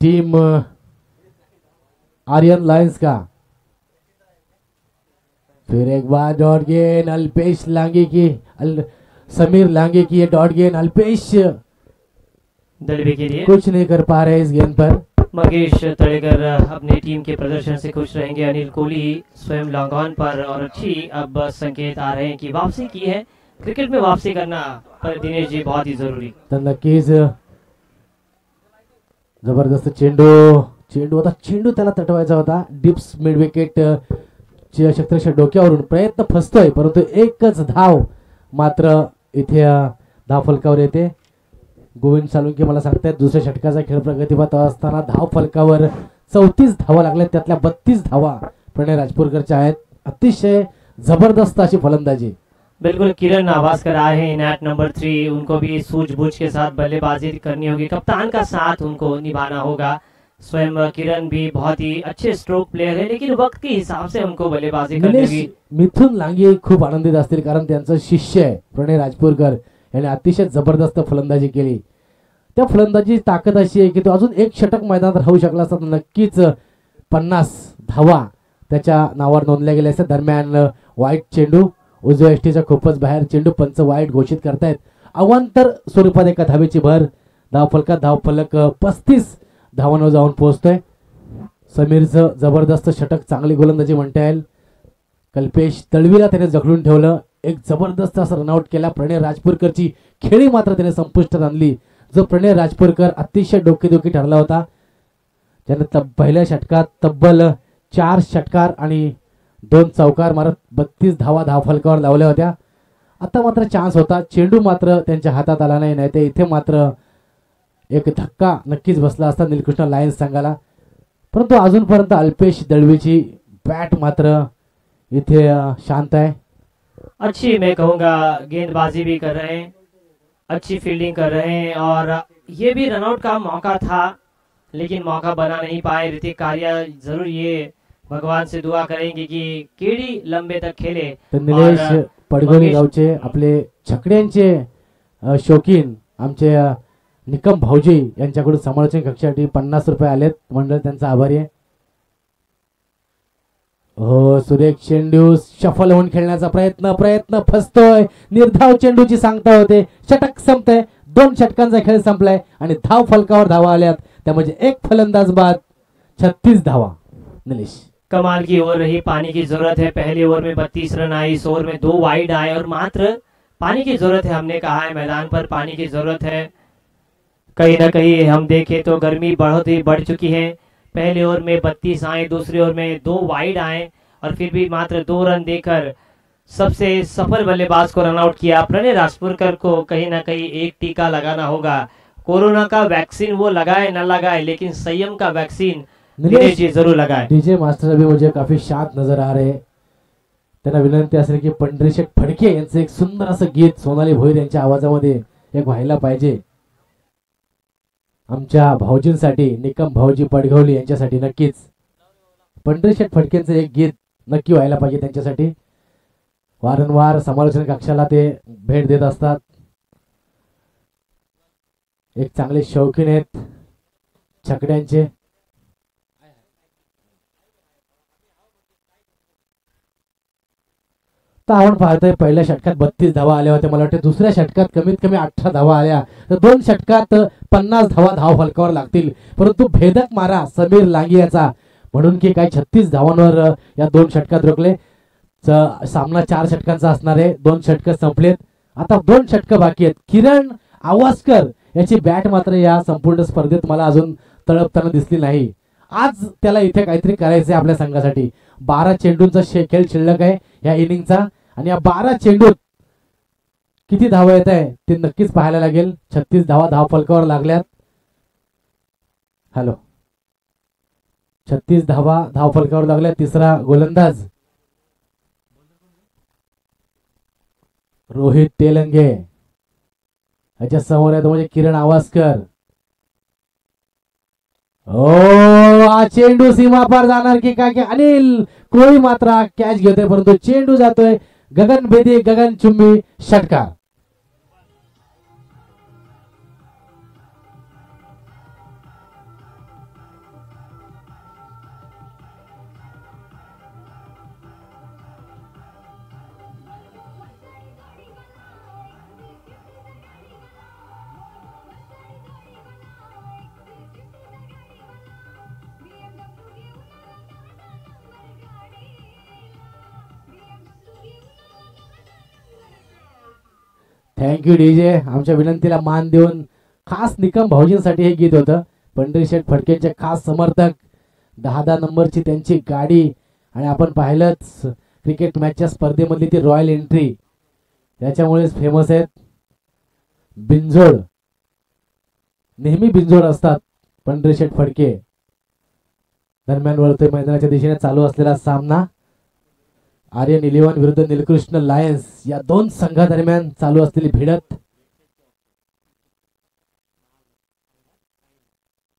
टीम आर्यन लायंस का। फिर एक बार डॉट गेंद अल्पेश लांगी की, समीर लांगे की ये डॉट गेंद। अल्पेश दड़बे के लिए कुछ नहीं कर पा रहे इस गेंद पर। मंगेश तड़ेकर अपनी टीम के प्रदर्शन से खुश रहेंगे। अनिल कोहली स्वयं लॉन्ग ऑन पर और अच्छी अब संकेत आ रहे हैं कि वापसी की है। क्रिकेट में वापसी करना पर दिनेश जी बहुत ही जरूरी। तर नक्कीच जबरदस्त चेंडू होता, चेंडू त्याला तटवायचा होता। डिप्स मिड विकेट क्षेत्ररक्षक डोक्यावरून प्रयत्न फसतोय, परंतु एकच धाव मात्र इथे धाव फलकावर येते। गोविंद सालुंके मला सांगतायत दुसऱ्या षटकाचा खेळ प्रगतीपथ असताना धाव फलकावर 34 धावा लागल्या, त्यातल्या 32 धावा प्रणय राजपुरकरच्या आहेत। अतिशय जबरदस्त अशी फलंदाजी। बिल्कुल, किरण नावास्कर आए हैं नेट नंबर 3। उनको भी सूझबूझ के साथ बल्लेबाजी करनी होगी, कप्तान का साथ उनको निभाना होगा। स्वयं किरण भी बहुत ही अच्छे स्ट्रोक प्लेयर है, लेकिन वक्त के हिसाब से उनको बल्लेबाजी करनी होगी। मिथुन लांगे खूप आनंदित असतील, कारण त्यांचा शिष्य आहे प्रणय राजपुरकर याने अतिशय जबरदस्त फलंदाजी केली। त्या फलंदाजीची ताकद अशी आहे की तो अजून एक षटक मैदानात राहू शकला असता नक्कीच 50 धावा त्याच्या नावावर नोंदल्या गेल्या असत्या। दरम्यान वाईट चेंडू उजव्या एष्टीच्या खूपच बाहेर, चेंडू पंच वाईट घोषित करतायत। अवांतर स्वरूपात एका धावेची भर, धावफलक 35 धावांवर जाऊन पोहोचतोय। समीरचं जबरदस्त षटक, चांगली गोलंदाजी म्हणता येईल। कल्पेश तळवीला त्याने जखडून ठेवलं, एक जबरदस्त असा रनआउट केला। प्रणय राजपुरकरची खेळी मात्र त्याने संपुष्टात आणली। जो प्रणय राजपुरकर अतिशय डोकेदुखी ठरला होता, त्याने पहिल्या षटकात तब्बल 4 षटकार आणि 2 चौकार मारत 32 धावा धावफलकावर लावल्या होत्या। आता मात्र चान्स होता, चेंडू मात्र त्यांच्या हातात आला नाही, नाहीतर इथे मात्र एक धक्का नक्कीच बसला असता नीलकृष्ण लायन्स संघाला। परंतु अजूनपर्यंत अल्पेश दळवीची बॅट मात्र इथे शांत है। अच्छी मैं कहूँगा गेंदबाजी भी कर रहे हैं, अच्छी फील्डिंग कर रहे हैं, और ये भी रनआउट का मौका था लेकिन मौका बना नहीं पाए। ऋतिक कारिया जरूर ये भगवान से दुआ करेंगे कि केडी लंबे तक खेले। तर निलेश पडगोली गावचे आपले छकड्यांचे शौकीन आमचे निकम भाऊजी यांच्याकडून समालोचन कक्षासाठी 50 रुपये आलेत, मंडळ त्यांचा आभारी आहे। हो, सुरेख चेंडू शफल होऊन खेळण्याचा प्रयत्न फसतोय। निर्धाव चेंडूची सांगता होते, षटक संपतंय, 2 षटकांचा खेळ संपलाय आणि धाव फलकावर धावा आल्यात, त्यामध्ये एक फलंदाज बाद, 36 धावा। निलेश कमाल की ओवर रही, पानी की जरूरत है। पहले ओवर में 32 रन आए, इस ओवर में 2 वाइड आए और मात्र पानी की जरूरत है। हमने कहा है मैदान पर पानी की जरूरत है। कहीं ना कहीं हम देखें तो गर्मी बहुत ही बढ़ चुकी है। पहले ओवर में 32 आए, दूसरे ओवर में 2 वाइड आए और फिर भी मात्र 2 रन देकर सबसे सफल बल्लेबाज को रनआउट किया। प्रणय राजपुरकर को कहीं ना कहीं एक टीका लगाना होगा। कोरोना का वैक्सीन वो लगाए न लगाए, लेकिन संयम का वैक्सीन दिनेश जी जरूर लगाए। डीजे मास्टर अभी मुझे काफी शांत नजर आ रहे। त्यांना विनंती असेल की पंढरीशेठ फडके यांचं एक सुंदर असं गीत सोनाली भोईर यांच्या आवाजामध्ये एक व्हायला पाहिजे। आमच्या भाऊजींसाठी, निकम भाऊजी पडघवली यांच्यासाठी नक्कीच पंढरीशेठ फडकेंचं एक गीत नक्की व्हायला पाहिजे त्यांच्यासाठी। वारंवार समालोचन कक्षाला ते भेट देत असतात. एक चांगले शौकीन आहेत छकड्यांचे. तर आपण पाहतोय पहिल्या षटकात 32 धावा आल्या होत्या. मला वाटतं दुसऱ्या षटकात कमीत कमी 18 धावा आल्या. तर 2 षटकात 50 धावा धाव फलकावर लागतील. परंतु भेदक मारा समीर लांगियाचा म्हणून की काय 36 धावांवर या 2 षटकात रोखले. सामना 4 षटकांचा असणार आहे. 2 षटक संपलेत. आता 2 षटक बाकी आहेत. किरण आवासकर याची बॅट मात्र या संपूर्ण स्पर्धेत मला अजून तळपताना दिसली नाही. आज त्याला इथे काहीतरी करायचं आहे आपल्या संघासाठी. 12 चेंडूंचा खेळ शिल्लक आहे या इनिंगचा आणि या 12 चेंडूत किती धावा येत आहे ते नक्कीच पाहायला लागेल. 36 धावा धाव फलकावर लागल्यात. हॅलो 36 धावा धाव फलकावर लागल्या. तिसरा गोलंदाज रोहित तेलंगे याच्या समोर आहे तो म्हणजे किरण आवासकर. ओ हा चेंडू सीमा पार जाणार की काय? अनिल कोळी मात्र कॅच घेतोय परंतु चेंडू जातोय गगनभेदी गगनचुंबी षटकार. Thank you DJ. आमच्या विनंतीला मान देऊन खास निकम भाऊजींसाठी हे गीत होतं. पंढरीशेठ फडकेंचे खास समर्थक. 10 नंबरची त्यांची गाडी आणि आपण पाहिलंच क्रिकेट मॅचच्या स्पर्धेमधली ती रॉयल एंट्री त्याच्यामुळेच फेमस आहेत. बिंजोड नेहमी बिंजोड असतात पंढरीशेठ फडके. दरम्यान वळतोय मैदानाच्या दिशेने चालू असलेला सामना. आर्यन इलेव्हन विरुद्ध निलकृष्ण लायन्स या 2 संघादरम्यान चालू असलेली भिडत.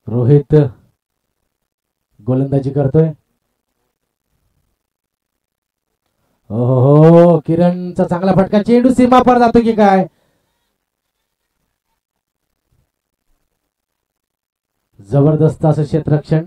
रोहित गोलंदाजी करतोय. हो किरणचा चांगला फटका. चेंडू सीमा पार जातो की काय? जबरदस्त असं क्षेत्ररक्षण.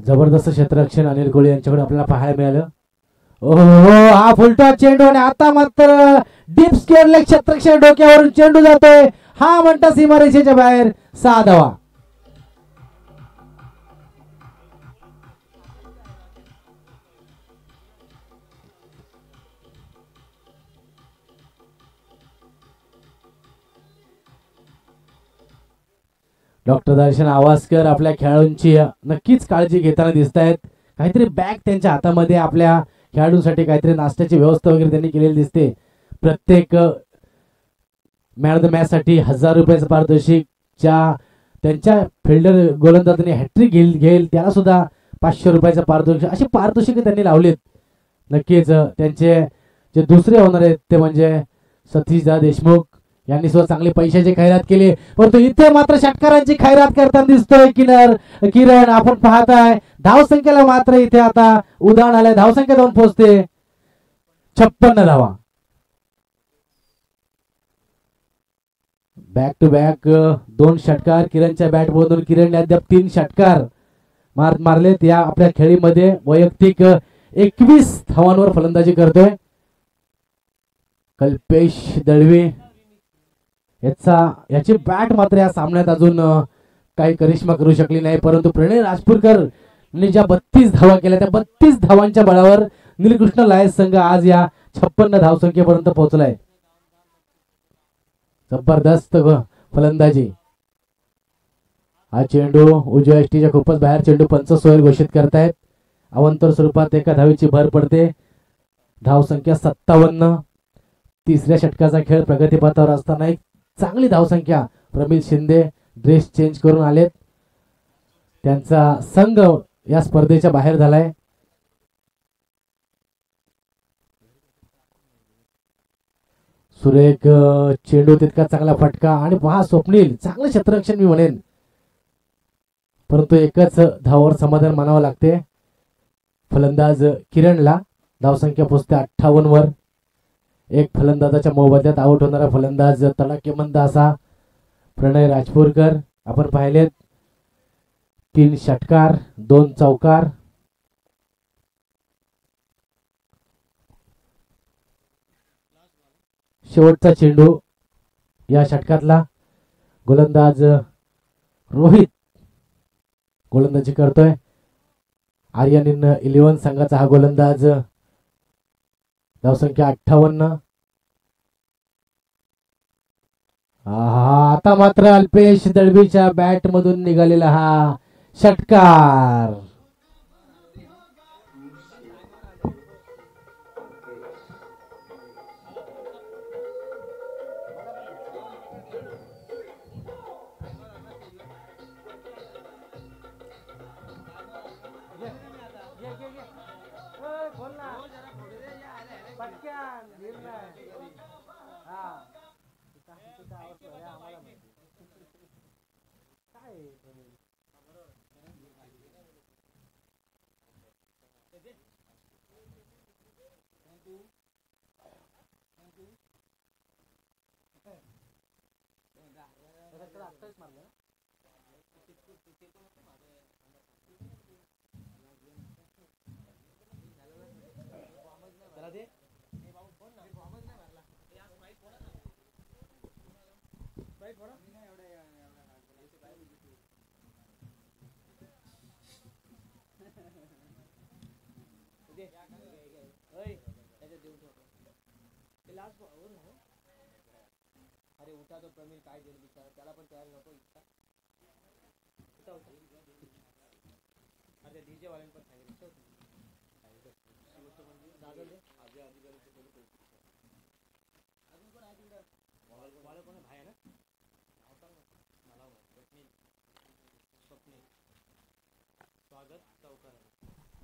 जबरदस्त क्षेत्ररक्षण अनिल कोळी यांच्याकडे आपल्याला पाहायला मिळालं. ओहो हा फुलटॉस चेंडू आणि आता मात्र डीप स्क्वेअर लेग क्षेत्ररक्षण डोक्यावरून चेंडू जातोय. हा म्हणता सीमारेषेच्या बाहेर. 6 धावा. डॉक्टर दर्शन आवासकर आपल्या खेळाडूंची नक्कीच काळजी घेताना दिसत आहेत. काहीतरी बॅग त्यांच्या हातामध्ये आपल्या खेळाडूंसाठी काहीतरी नाश्त्याची व्यवस्था वगैरे त्यांनी केलेली दिसते. प्रत्येक मॅन ऑफ द मॅच साठी 1000 रुपयाचं पारितोषिक. त्यांच्या फिल्डर गोलंदाजाने हॅट्रिक घेईल त्याला सुद्धा 500 रुपयाचं पारितोषिक. अशी पारितोषिक त्यांनी लावलीत. नक्कीच त्यांचे जे दुसरे होणार आहेत ते म्हणजे सतीशदा देशमुख यांनी सुद्धा चांगली पैशाची खैरात केली. परंतु इथे मात्र षटकारांची खैरात करताना दिसतोय किरण. आपण पाहताय धावसंख्येला मात्र इथे आता उदाहरण आलंय. धावसंख्या 2 पोहोचते. 56 धावा. बॅक टू बॅक 2 षटकार किरणच्या बॅट मधून. किरण अद्याप 3 षटकार मारलेत या आपल्या खेळीमध्ये. वैयक्तिक 21 धावांवर फलंदाजी करतोय कल्पेश दळवी. याची बॅट मात्र या सामन्यात अजून काही करिश्मा करू शकली नाही. परंतु प्रणय राजपूरकर ज्या 32 धावा केल्या त्या 32 धावांच्या बळावर निलकृष्ण लायन्स संघ आज या 56 धावसंख्येपर्यंत पोहोचलाय. जबरदस्त फलंदाजी. हा चेंडू उजव्या यष्टीच्या खूपच बाहेर. चेंडू पंच सोयर घोषित करतायत. अवंतर स्वरूपात एका धावेची भर पडते. धावसंख्या 57. तिसऱ्या षटकाचा खेळ प्रगतीपथावर असताना एक चांगली धावसंख्या. प्रमित शिंदे ड्रेस चेंज करून आलेत. त्यांचा संघ या स्पर्धेच्या बाहेर झालाय. सुरेख चेंडू तितका चांगला फटका आणि पहा स्वप्नील चांगलं क्षेत्ररक्षण मी म्हणेन, परंतु एकच धावावर समाधान मानावं लागते. फलंदाज किरणला धावसंख्या पोहोचते 58 वर. एक फलंदाजाच्या मोबदल्यात आउट होणारा फलंदाज तडाखेबंद असा प्रणय राजपूरकर. आपण पाहिलेत 3 षटकार 2 चौकार. शेवटचा चेंडू या षटकातला. गोलंदाज रोहित गोलंदाजी करतोय. आर्यन इन 11 संघाचा हा गोलंदाज. धावसंख्या 58. आता मात्र अल्पेश दळवीच्या बॅट मधून निघालेला हा षटकार.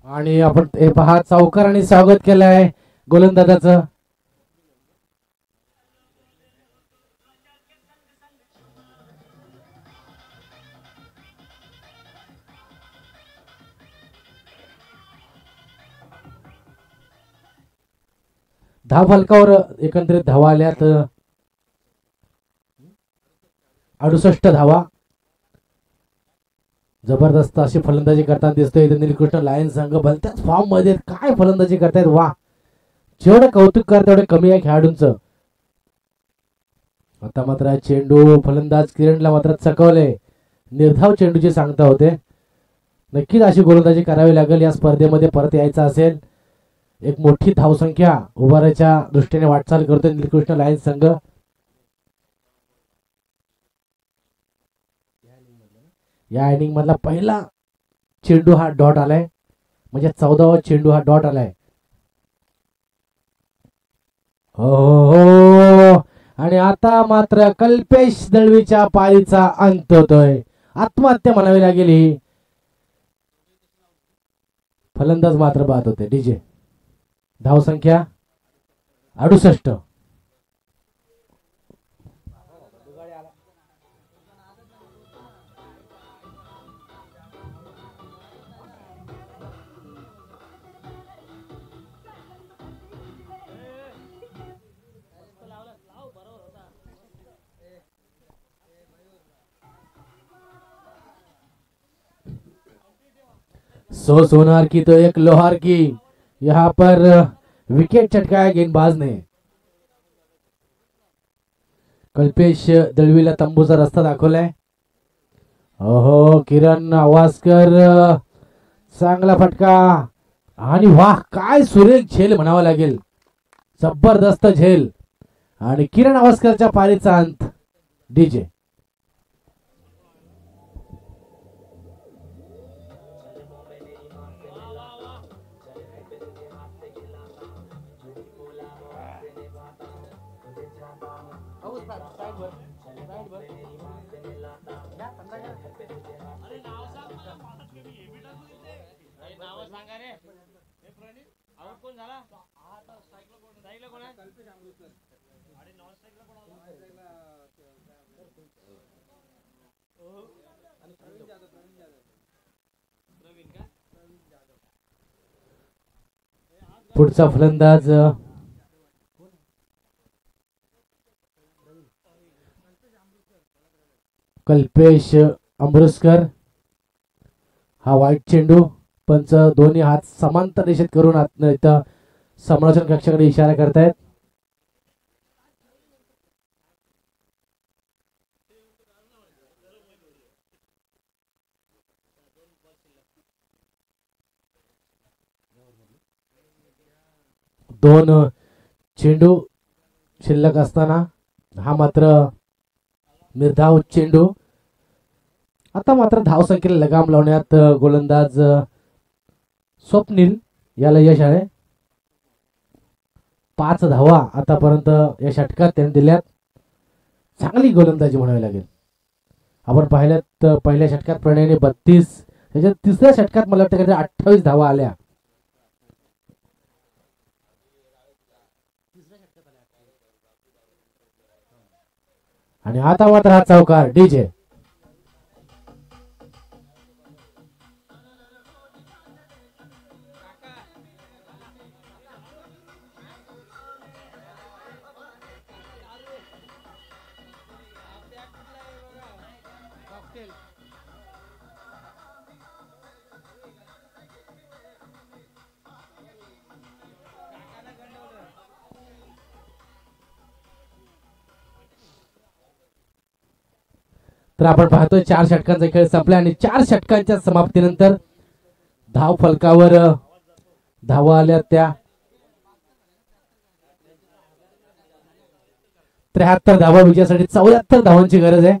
आणि आपण हे पहा चौकाराने स्वागत केलंय गोलंदाजाचं. धाव फलकावर एकंदरीत धावा आल्यात 68 धावा. जबरदस्त अशी फलंदाजी करताना दिसतोय निलकृष्ण लायन्स संघ. भलत्याच फॉर्म मध्ये काय फलंदाजी करतायत. वा, जेवढं कौतुक कर तेवढं कमी आहे खेळाडूंचं. आता मात्र चेंडू फलंदाज किरणला मात्र चकवले. निर्धाव चेंडूची सांगता होते. नक्कीच अशी गोलंदाजी करावी लागेल या स्पर्धेमध्ये परत यायचं असेल. एक मोठी धावसंख्या उभारायच्या दृष्टीने वाटचाल करतोय निलकृष्ण लायन्स संघ. या इनिंग मधला पहिला चेंडू हा डॉट आलाय, म्हणजे 14वा चेंडू हा डॉट आलाय. हो, आणि आता मात्र कल्पेश दळवीच्या पाळीचा अंत होतोय. आत्महत्या म्हणावी लागेल ही. फलंदाज मात्र बाद होते. डीजे धावसंख्या 68. सो सोनार की तो एक लोहार की. यहाँ पर विकेट चटकाया गेंदबाज ने. कल्पेश दळवीला तंबूचा रस्ता दाखवलाय. ओहो, किरण आवासकर चांगला फटका. आणि वाह, काय सुरेख झेल म्हणावा लागेल. जबरदस्त झेल. आणि किरण आवासकरच्या पारीचा अंत. डीजे पुढचा फलंदाज कल्पेश अमृतसर. हा वाईट चेंडू. पंच दोन्ही हात समांतर दिशेत करून इथं समालोचन कक्षाकडे इशारा करतायत. दोन चेंडू शिल्लक असताना हा मात्र निर्धाव चेंडू. आता मात्र धावसंख्येला लगाम लावण्यात गोलंदाज स्वप्नील याला यश आहे. 5 धावा आतापर्यंत या षटकात त्यांनी दिल्यात. चांगली गोलंदाजी म्हणावी लागेल. आपण पाहिल्यात पहिल्या षटकात प्रणयने 32, त्याच्या तिसऱ्या षटकात मला वाटतं 28 धावा आल्या. आणि आता मात्र हा चौकार डीजे. तर आपण पाहतोय 4 षटकांचा खेळ संपला आणि 4 षटकांच्या समाप्तीनंतर धाव फलकावर धावा आल्या त्या 73 धावा विजयासाठी 74 धावांची गरज आहे.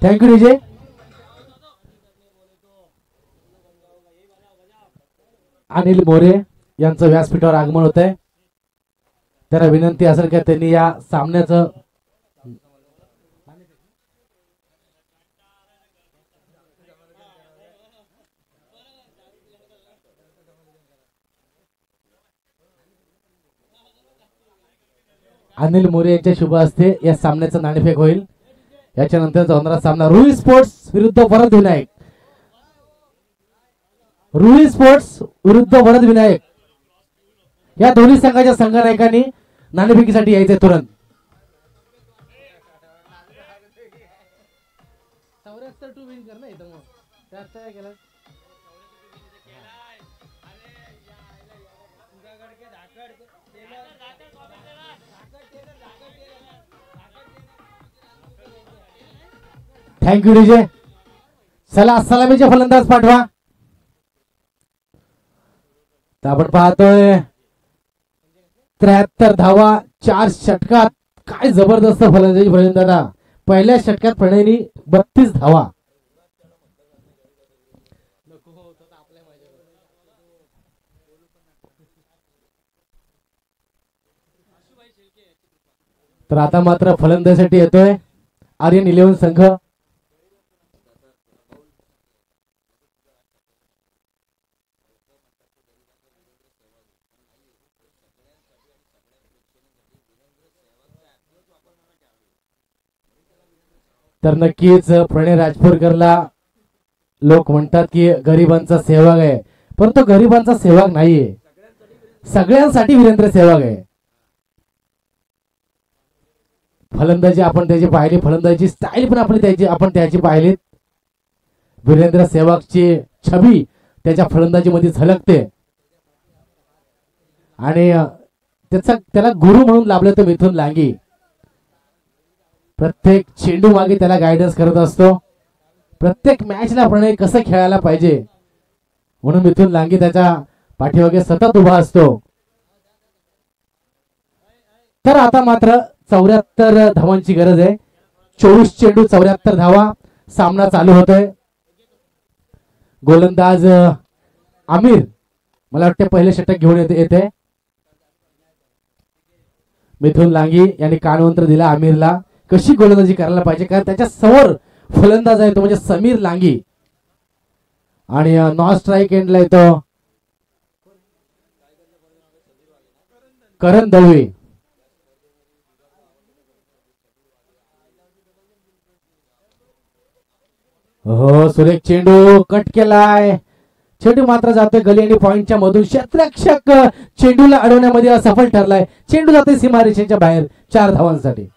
Thank you DJ. अनिल मोरे यांचं व्यासपीठावर आगमन होत आहे. त्यांना विनंती असेल का त्यांनी या सामन्याचं अनिल मोरे यांच्या शुभ हस्ते या सामन्याचं नाणेफेक होईल. याच्यानंतरचा होणारा सामना रुई स्पोर्ट्स विरुद्ध वरद विनायक. रुई स्पोर्ट्स विरुद्ध वरद विनायक या दोन्ही संघाच्या संघनायकांनी नाणेफेकीसाठी यायचे तुरंत. Thank you DJ. चला सलामीचे फलंदाज पाठवा. तर आपण पाहतोय 73 धावा 4 षटकात. काय जबरदस्त फलंदाजी फलंदाजा. पहिल्या षटकात प्रणयनी 32 धावा. तर आता मात्र फलंदाजीसाठी येतोय आर्यन 11 संघ. तर नक्कीच प्रणय राजपूरकरला लोक म्हणतात की गरिबांचा सेवक आहे, परंतु गरिबांचा सेवक नाहीये, सगळ्यांसाठी वीरेंद्र सेवक आहे. फलंदाजी आपण त्याची पाहिली, फलंदाजी स्टाईल पण आपण त्याची पाहिली. वीरेंद्र सेवकची छबी त्याच्या फलंदाजीमध्ये झलकते आणि त्याला गुरु म्हणून लाभलं तर मिथुन लांगी. प्रत्येक चेंडू मागे त्याला गायडन्स करत असतो. प्रत्येक मॅचला प्रणय कसं खेळायला पाहिजे म्हणून मिथुन लांगी त्याच्या पाठीमागे सतत उभा असतो. तर आता मात्र 74 धावांची गरज आहे. 24 चेंडू 74 धावा. सामना चालू होतोय. गोलंदाज आमिर मला वाटतं पहिले षटक घेऊन येते. मिथुन लांगी यांनी कानमंत्र दिला आमिरला कशी गोलंदाजी करायला पाहिजे, कारण त्याच्या समोर फलंदाज आहे तो म्हणजे समीर लांगी आणि नॉन स्ट्राईक एंडला येतो करण दळवी. हो सुरेख चेंडू कट केलाय. चेंडू मात्र जातोय गली आणि पॉइंटच्या मधून. क्षेत्ररक्षक चेंडूला अडवण्यामध्ये असफल ठरलाय. चेंडू जातोय सीमारेषेच्या बाहेर 4 धावांसाठी.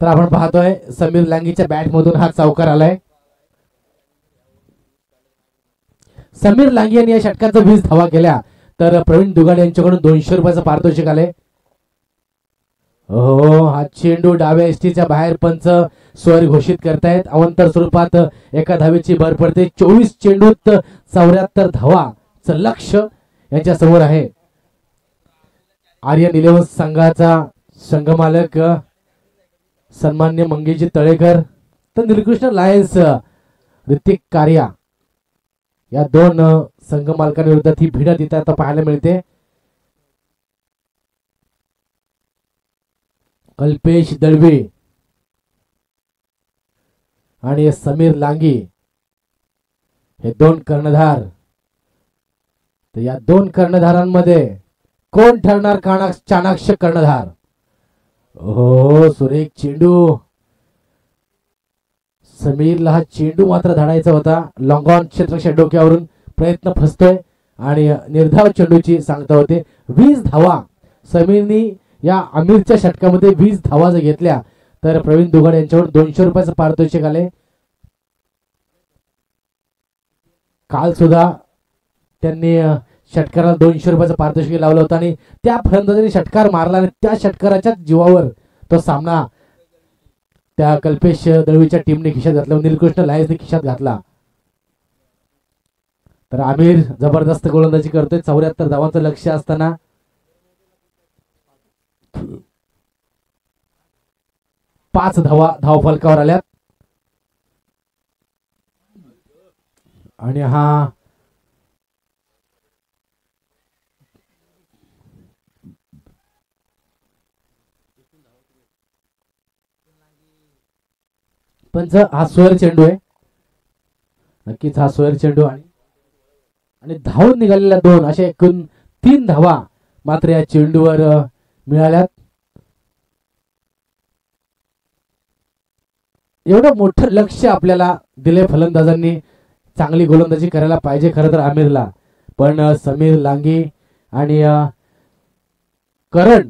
तर आपण पाहतोय समीर लांगीच्या बॅट मधून हा चौकार आलाय. समीर लांगी यांनी या षटकाचा 20 धावा केल्या तर प्रवीण दुगाडे यांच्याकडून 200 रुपयाचं पारितोषिक आले. हो हा चेंडू डाव्या एसटीच्या बाहेर पंच स्वर घोषित करतायत. अवंतर स्वरूपात एका धावेची भर पडते. 24 चेंडूत 74 धावाचं लक्ष यांच्या समोर आहे. आर्यन इलेव्हन संघाचा संघमालक सन्मान्य मंगेशजी तळेकर तर निलकृष्ण लायन्स ऋतिक कारिया या 2 संघ मालकांविरुद्ध ही भिडत इथं आता पाहायला मिळते. कल्पेश दळवे आणि समीर लांगी हे 2 कर्णधार. तर या 2 कर्णधारांमध्ये कोण ठरणार चाणाक्ष कर्णधार. हो सुरेख चेंडू. समीरला हा चेंडू मात्र धाडायचा होता. लॉंग ऑन क्षेत्ररक्षक डोक्यावरून प्रयत्न फसतोय आणि निर्धाव चेंडूची सांगता होते. 20 धावा समीरनी या आमिरच्या षटकामध्ये 20 धावा जर घेतल्या तर प्रवीण दुगाड यांच्यावर 200 रुपयाचं पारितोषिक आले. काल सुद्धा त्यांनी षटकाराला 200 रुपयाचं पारितोषिक लावलं होतं आणि त्या फलंदाजाने षटकार मारला आणि त्या षटकाराच्या जीवावर तो सामना त्या कल्पेश दळवीच्या टीमने खिशात घातला. निलकृष्ण लायन्सने खिशात घातला. तर आमिर जबरदस्त गोलंदाजी करतोय. 74 धावांचं लक्ष असताना 5 धावा धावफलकावर आल्यात आणि हा पंच हा स्वर चेंडू आहे. नक्कीच हा स्वर चेंडू आणि धावून निघालेल्या 2 अशा एकूण 3 धावा मात्र या चेंडूवर मिळाल्यात. एवढं मोठं लक्ष आपल्याला दिले फलंदाजांनी. चांगली गोलंदाजी करायला पाहिजे खरं तर आमिरला, पण समीर लांगी आणि करण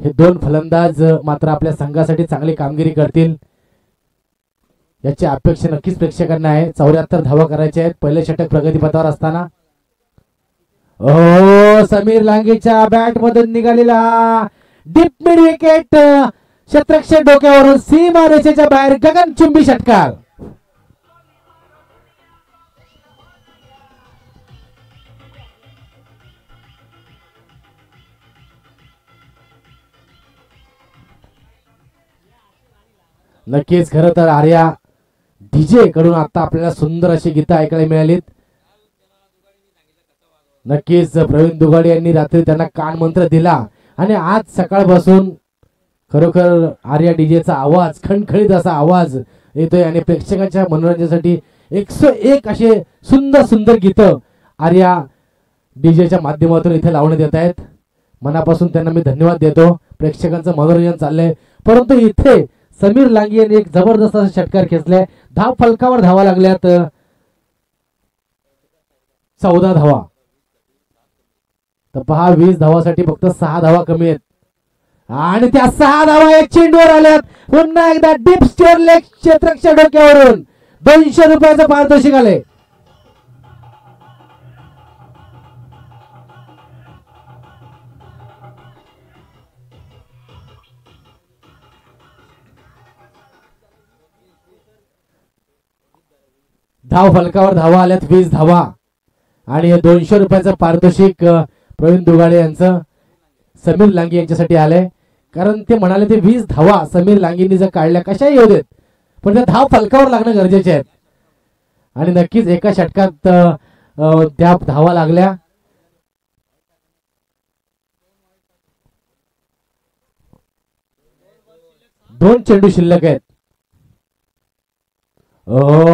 हे 2 फलंदाज मात्र आपल्या संघासाठी चांगली कामगिरी करतील याची अपेक्षा नक्कीच प्रेक्षकांना आहे. 74 धावा करायच्या आहेत पहिले षटक प्रगतीपथावर असताना. ओ समीर लांगीच्या बॅट मधून निघालेला डीप मिड विकेट. क्षेत्ररक्षक डोक्यावरून सीमा रेषेच्या बाहेर गगनचुंबी षटकार. नक्कीच खरं तर आर्या डीजे कडून आता आपल्याला सुंदर अशी गीतं ऐकायला मिळालीत. नक्कीच प्रवीण दुगाडे यांनी रात्री त्यांना कान मंत्र दिला आणि आज सकाळपासून खरोखर आर्या डीजेचा आवाज खणखणीत असा आवाज येतोय आणि प्रेक्षकांच्या मनोरंजनासाठी 101 असे सुंदर सुंदर गीतं आर्या डीजेच्या माध्यमातून इथे लावण्यात येत आहेत. मनापासून त्यांना मी धन्यवाद देतो. प्रेक्षकांचं मनोरंजन चाललंय, परंतु इथे समीर लांगी यांनी एक जबरदस्त षटकार खेचलाय. धाव फलकावर धावा लागल्यात 14 धावा. तर पहा 20 धावासाठी फक्त 6 धावा कमी आहेत आणि त्या 6 धावा एक चेंडूवर आल्यात. पुन्हा एकदा डीप स्टेअर लेग क्षेत्ररक्षक डोक्यावरून 200 रुपयाचं पारितोषिक आले. धाव फलकावर धावा आल्यात 20 धावा आणि 200 रुपयाचं पारितोषिक प्रवीण दुगाडे यांचं समीर लांगी यांच्यासाठी आलंय. कारण ते म्हणाले ते 20 धावा समीर लांगींनी जर काढल्या कशाही येऊ देत पण त्या धाव फलकावर लागणं गरजेचे आहेत आणि नक्कीच एका षटकात त्या धावा लागल्या. दोन चेंडू शिल्लक आहेत.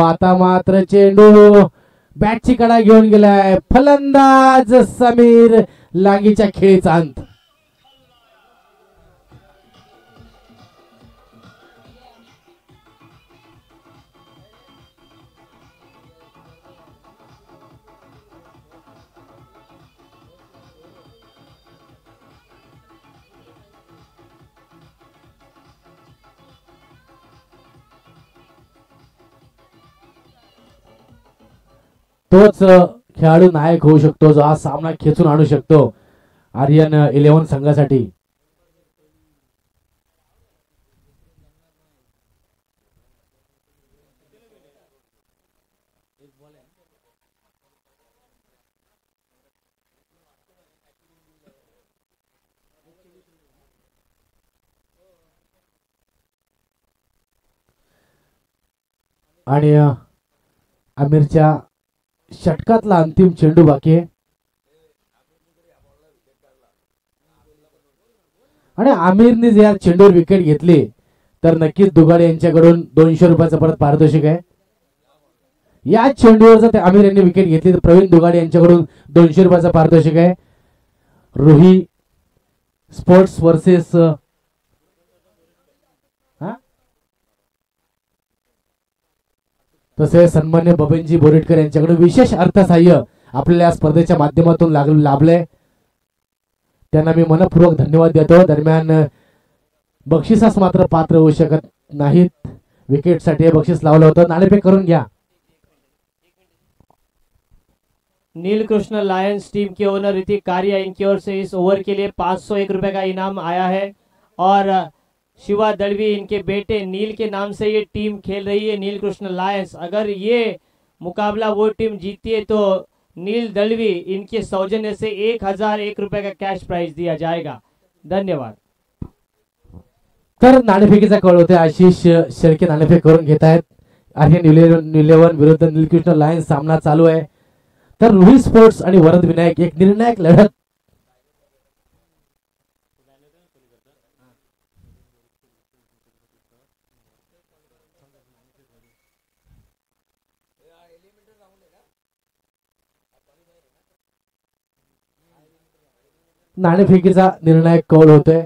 आता मात्र चेंडू बॅटची कडा घेऊन गेलाय फलंदाज समीर लांगीच्या खेळीचा अंत. तोच खेळाडू नायक होऊ शकतो जो हा सामना खेचून आणू शकतो आर्यन 11 संघासाठी. आणि आमिरच्या षटकातला अंतिम चेंडू बाकी आहे आणि आमिरने जर या चेंडूवर विकेट घेतली तर नक्कीच दुगाडे यांच्याकडून 200 रुपयाचं परत पारितोषिक आहे. या चेंडूवर जर आमिर यांनी विकेट घेतली तर प्रवीण दुगाडे यांच्याकडून 200 रुपयाचं पारितोषिक आहे. रुही स्पोर्ट्स वर्सेस तसे सन्मान्य बबनजी बोरेटकर यांच्याकडून विशेष अर्थसहाय्य आपल्याला या स्पर्धेच्या माध्यमातून लाभले. त्यांना मी मनपूर्वक धन्यवाद देतो. दरम्यान बक्षिसास मात्र पात्र होऊ शकत नाहीत. विकेटसाठी हे बक्षीस लावलं होतं. नाणेफेक करून घ्या. नीलकृष्ण लायंस टीम के ओनर ऋतिक कारिया इनकी ओर से इस ओवर के लिए 501 रुपए का इनाम आया है और शिवा दलवी इनके बेटे नील के नाम से ये टीम खेल रही है नीलकृष्ण लायंस. अगर ये मुकाबला वो टीम जीती है तो नील दलवी इनके सौजन्य से 1001 रुपए का कैश प्राइज दिया जाएगा. धन्यवाद. तर नाणेफेकीचा कळ होते. आशिष शेळके नाणेफेक करून घेत आहेत. आर्यन 11 विरुद्ध नीलकृष्ण लायन्स सामना चालू आहे. तर रुही स्पोर्ट्स आणि वरद विनायक एक निर्णायक लढत. नाणेफेकीचा निर्णायक कौल होतोय.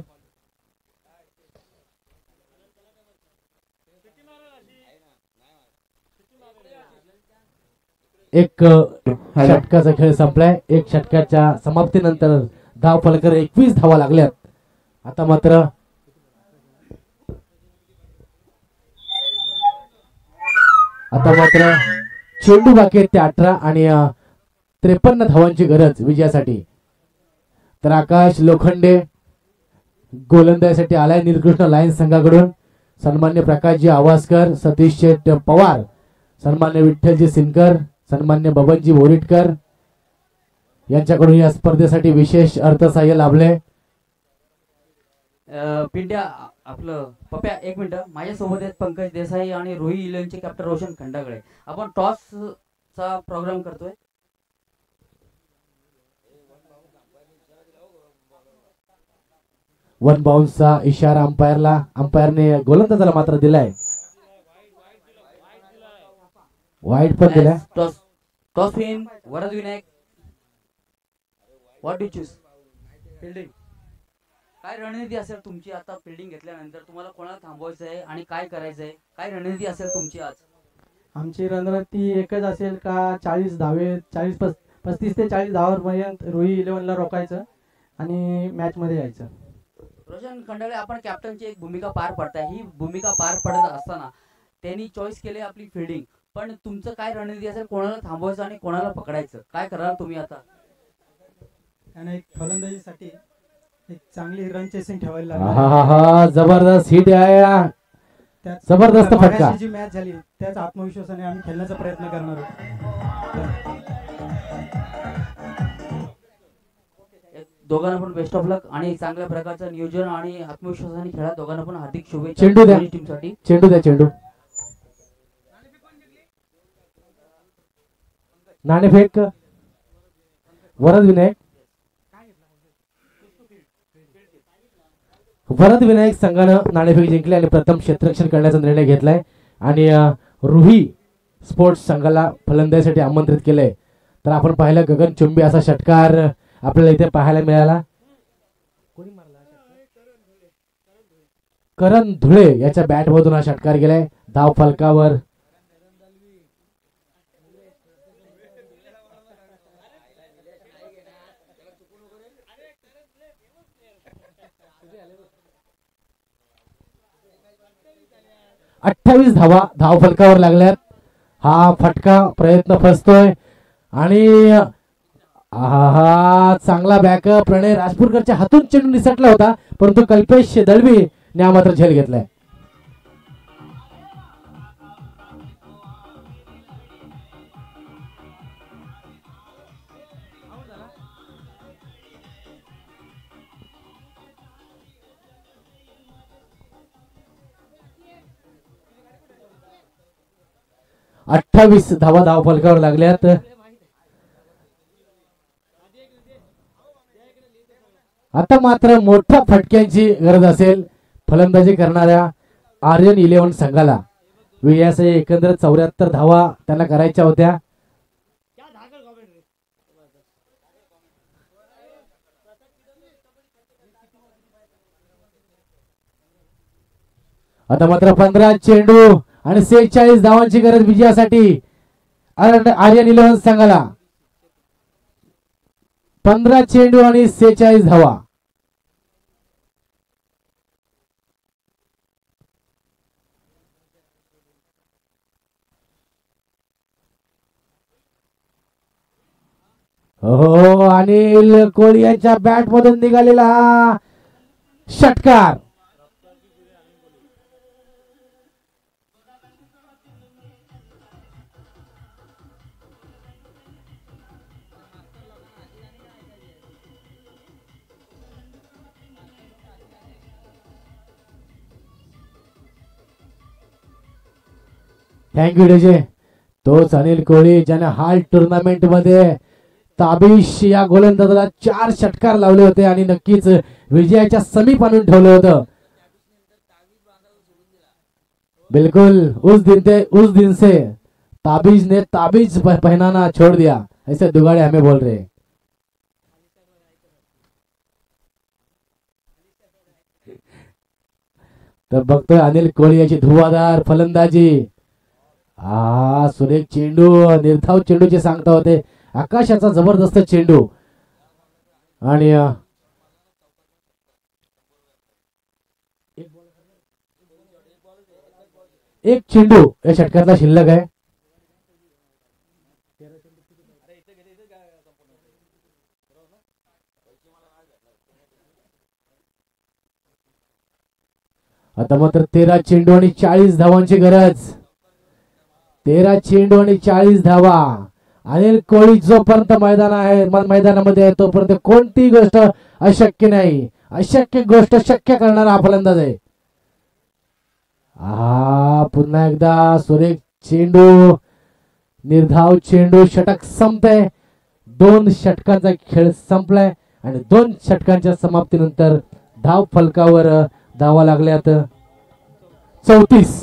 एक षटकाचा खेळ संपलाय. एक षटकाच्या समाप्तीनंतर धाव फलकावर 21 धावा लागल्यात. आता मात्र चेंडू बाकी आहेत ते 18 आणि 53 धावांची गरज विजयासाठी. तर आकाश लोखंडे गोलंदाजीसाठी आलाय नीलकृष्ण लायन्स संघाकडून. सन्मान्य प्रकाशजी आवासकर, सतीश शेठ पवार, सन्मान्य विठ्ठलजी सिनकर, सन्मान्य बबनजी बोरिटकर यांच्याकडून या स्पर्धेसाठी विशेष अर्थसहाय्य लाभले. पिंट्या आपलं पप्या एक मिनिट. माझ्यासोबत आहेत पंकज देसाई आणि रोही इलेव्हनचे कॅप्टन रोशन खंडागळे. आपण टॉसचा प्रोग्राम करतोय. वन बाउन्सचा इशारा अंपायरने गोलंदाजाला मात्र दिलाय. वाईट पण दिलाय. Toss win Varad Vinayak. What do choose? Fielding. काय रणनीती असेल तुमची आता फिल्डिंग घेतल्यानंतर? तुम्हाला कोणाला थांबवायचं आहे आणि काय करायचं आहे? काय रणनीती असेल तुमची आज? आमची रणनीती एकच असेल का 40 धावे 35 ते 40 धावांपर्यंत रोही इलेव्हनला रोखायचं आणि मॅचमध्ये यायचं. रोशन खंडाळे, आपण कॅप्टनची एक भूमिका पार पडताय. ही भूमिका पार पडत असताना त्यांनी चॉईस केले आपली फिल्डिंग, पण तुमचं काय रणनीती असेल, कोणाला थांबवायचं आणि कोणाला पकडायचं, काय कराल तुम्ही आता? आणि एक फलंदाजीसाठी एक चांगली रन चेसिंग ठेवायला हा जबरदस्त हिट आहे, जबरदस्त फटका. जी मॅच झाली त्याच आत्मविश्वासाने आम्ही खेळण्याचा प्रयत्न करणार आहोत. दोघांना पण बेस्ट ऑफ लक आणि चांगल्या प्रकारचं नियोजन आणि आत्मविश्वासाने खेळा. दोघांना पण हार्दिक शुभेच्छा चेंडू द्या टीमसाठी. चेंडू द्या चेंडू. नाणेफेक वरद विनायक. वरद विनायक संघानं नाणेफेक जिंकले आणि प्रथम क्षेत्ररक्षण करण्याचा निर्णय घेतलाय आणि रुही स्पोर्ट्स संघाला फलंदाजीसाठी आमंत्रित केलंय. तर आपण पाहिलं गगनचुंबी असा षटकार आपल्याला इथे पाहायला मिळाला. करण धुळे याच्या बॅट मधून हा षटकार गेलाय धाव फलकावर. अठ्ठावीस धावा धाव फलकावर लागल्यात. हा फटका प्रयत्न फसतोय आणि चांगला बॅकअप. प्रणय राजपूरकरच्या हातून चेंडू निसटला होता, परंतु कल्पेश दळवी ने मात्र झेल घेतलाय. अठ्ठावीस धावा धाव फलकावर लागल्यात. आता मात्र मोठ्या फटक्यांची गरज असेल फलंदाजी करणाऱ्या आर्यन इलेव्हन संघाला. यासाठी एकंदर 74 धावा त्यांना करायच्या होत्या. आता मात्र 15 चेंडू आणि 46 धावांची गरज विजयासाठी आर्यन इलेव्हन संघाला. 15 चेंडू आणि 46 धावा. हो अनिल कोळी यांच्या बॅट मधून निघालेला हा षटकार. Thank you DJ. तोच अनिल कोहली ज्याने हाल टुर्नामेंट मध्ये ताबिश या गोलंदाजाला 4 षटकार लावले होते आणि नक्कीच विजयाच्या समीप आणून ठेवलं होतं. बिल्कुल उस दिन से ताबीज ने ताबीज पहनाना छोड़ दिया, ऐसे दुगाड़े हमें बोल रहे. तर बघतोय अनिल कोहली याची धुवाधार फलंदाजी. सुरेख चेंडू, निर्धाव चेंडूचे सांगता होते. आकाशाचा जबरदस्त चेंडू आणि एक चेंडू या षटकातला शिल्लक आहे. आता मात्र 13 चेंडू आणि 40 धावांची गरज. 13 चेंडू आणि 40 धावा. अनिल कोहली जोपर्यंत मैदानामध्ये आहे तोपर्यंत कोणतीही गोष्ट अशक्य नाही. अशक्य गोष्ट शक्य करणारा हा फलंदाज आहे. पुन्हा एकदा सुरेख चेंडू, निर्धाव चेंडू. षटक संपतंय. 2 षटकांचा खेळ संपलाय आणि 2 षटकांच्या समाप्तीनंतर धाव फलकावर धावा लागल्यात 34.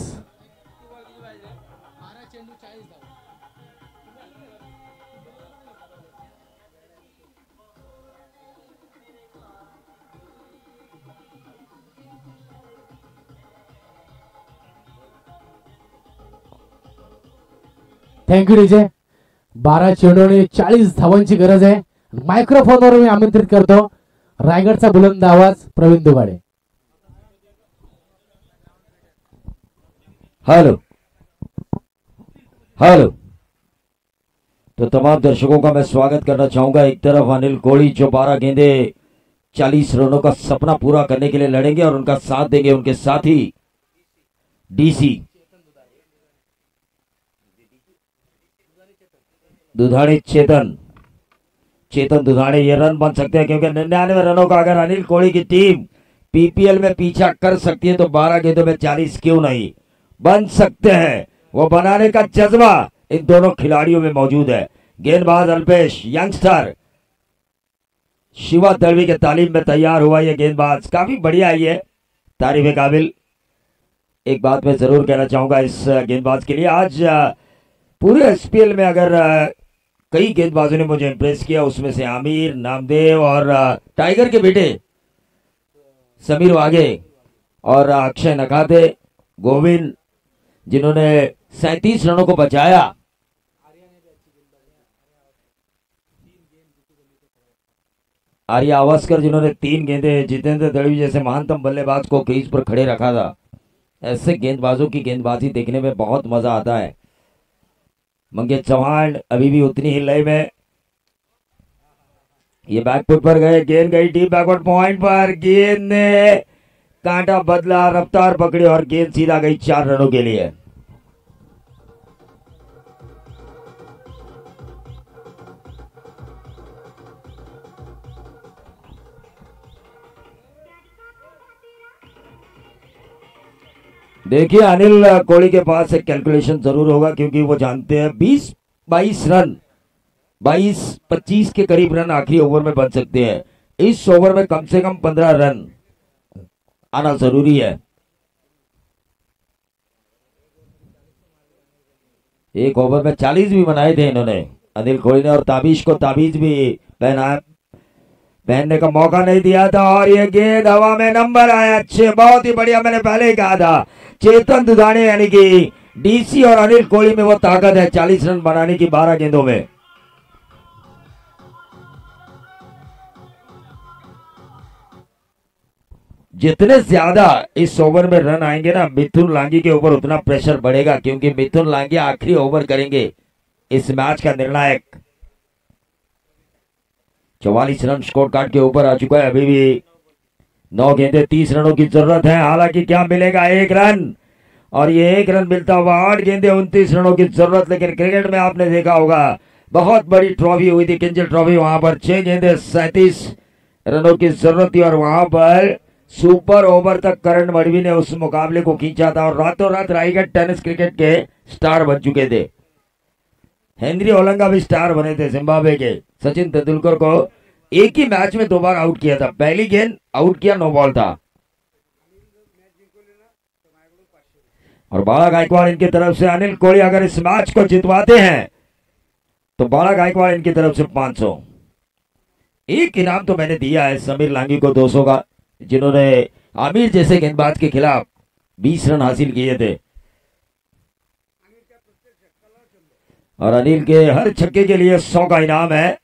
Thank you DJ. 12 चेंडू आणि 40 धावांची गरज आहे. मायक्रोफोनवर मी आमंत्रित करतो रायगडचा बुलंद आवाज प्रवीण दुगाडे. Hello hello. तो तमाम दर्शकों का मैं स्वागत करना चाहूंगा. एक तरफ अनिल कोहली जो 12 गेंदे 40 रनों का सपना पूरा करने के लिए लड़ेंगे और उनका साथ देंगे उनके साथी डीसी दुधानी चेतन दुधानी. ये रन बन सकते हैं क्योंकि 99 रनों का अगर अनिल कोहली की टीम पीपीएल में पीछा कर सकती है तो 12 गेंदों में 40 क्यों नहीं बन सकते हैं. वो बनाने का जज्बा इन दोनों खिलाड़ियों में मौजूद है. गेंदबाज अल्पेश यंगस्टर शिवा दलवी के तालीम में तैयार हुआ ये गेंदबाज काफी बढ़िया है. ये तारीफ काबिल. एक बात मैं जरूर कहना चाहूंगा इस गेंदबाज के लिए. आज पूरे एसपीएल में अगर कई गेंदबाजों ने मुझे इंप्रेस किया उसमें से आमिर, नामदेव और टाइगर के बेटे समीर वाघे और अक्षय नकाते, गोविंद जिन्होंने 37 रनों को बचाया. आर्या अवस्कर जिन्होंने 3 गेंदे जितेंद्र दलवी जैसे महानतम बल्लेबाज को क्रीज पर खड़े रखा था. ऐसे गेंदबाजों की गेंदबाजी देखने में बहुत मजा आता है. मंगेश चौहान अभी भी उतनी ही लय में. ये बैकफुट पर गए, गेंद गई डीप बैकवर्ड पॉइंट पर. गेंद ने कांटा बदला, रफ्तार पकड़ी और गेंद सीधा गई 4 रनों के लिए. देखिए अनिल कोहली के पास एक कैलकुलेशन जरूर होगा क्योंकि वो जानते हैं 20-22 रन 22-25 के करीब रन आखिरी ओवर में बन सकते हैं. इस ओवर में कम से कम 15 रन आना जरूरी है. एक ओवर में 40 भी बनाए थे इन्होंने अनिल कोहली ने और ताबीज को ताबीज भी पहनने का मौका नहीं दिया था. और ये गेंद हवा में नंबर आया. अच्छे, बहुत ही बढ़िया. मैंने पहले ही कहा था चेतन दुधाने यानी कि डीसी और अनिल कोहली में वो ताकत है 40 रन बनाने की 12 गेंदों में. जितने ज्यादा इस ओवर में रन आएंगे ना मिथुन लांगी के ऊपर उतना प्रेशर बढ़ेगा क्योंकि मिथुन लांगी आखिरी ओवर करेंगे इस मैच का निर्णायक. 44 रन स्कोर कार्ड के ऊपर आ चुका है. अभी भी 9 गेंदे 30 रनों की जरूरत है. हालांकि क्या मिलेगा 1 रन और ये 1 रन मिलता हुआ 8 गेंदे 29 रनों की जरूरत. लेकिन क्रिकेट में आपने देखा होगा बहुत बड़ी ट्रॉफी हुई थी किंजल ट्रॉफी. वहां पर 6 गेंदे 37 रनों की जरूरत थी और वहां पर सुपर ओवर तक करण मडवी ने उस मुकाबले को खींचा था और रातों रात रायगढ़ टेनिस क्रिकेट के स्टार बन चुके थे. हेनरी ओलंगा भी स्टार बने थे. जिम्बाब्वे के सचिन तेंदुलकर को एक ही मैच में 2 बार आउट किया था. पहली गेंद आउट किया, नो बॉल था. और बाला गायकवाड़ इनकी तरफ से. अनिल कोहली अगर इस मैच को जितवाते हैं तो बाला गायकवाड़ इनकी तरफ से 500. एक इनाम तो मैंने दिया है समीर लांगी को 200 का जिन्होंने आमिर जैसे गेंदबाज के खिलाफ 20 रन हासिल किए थे. और अनिल के हर छक्के के लिए 100 का इनाम है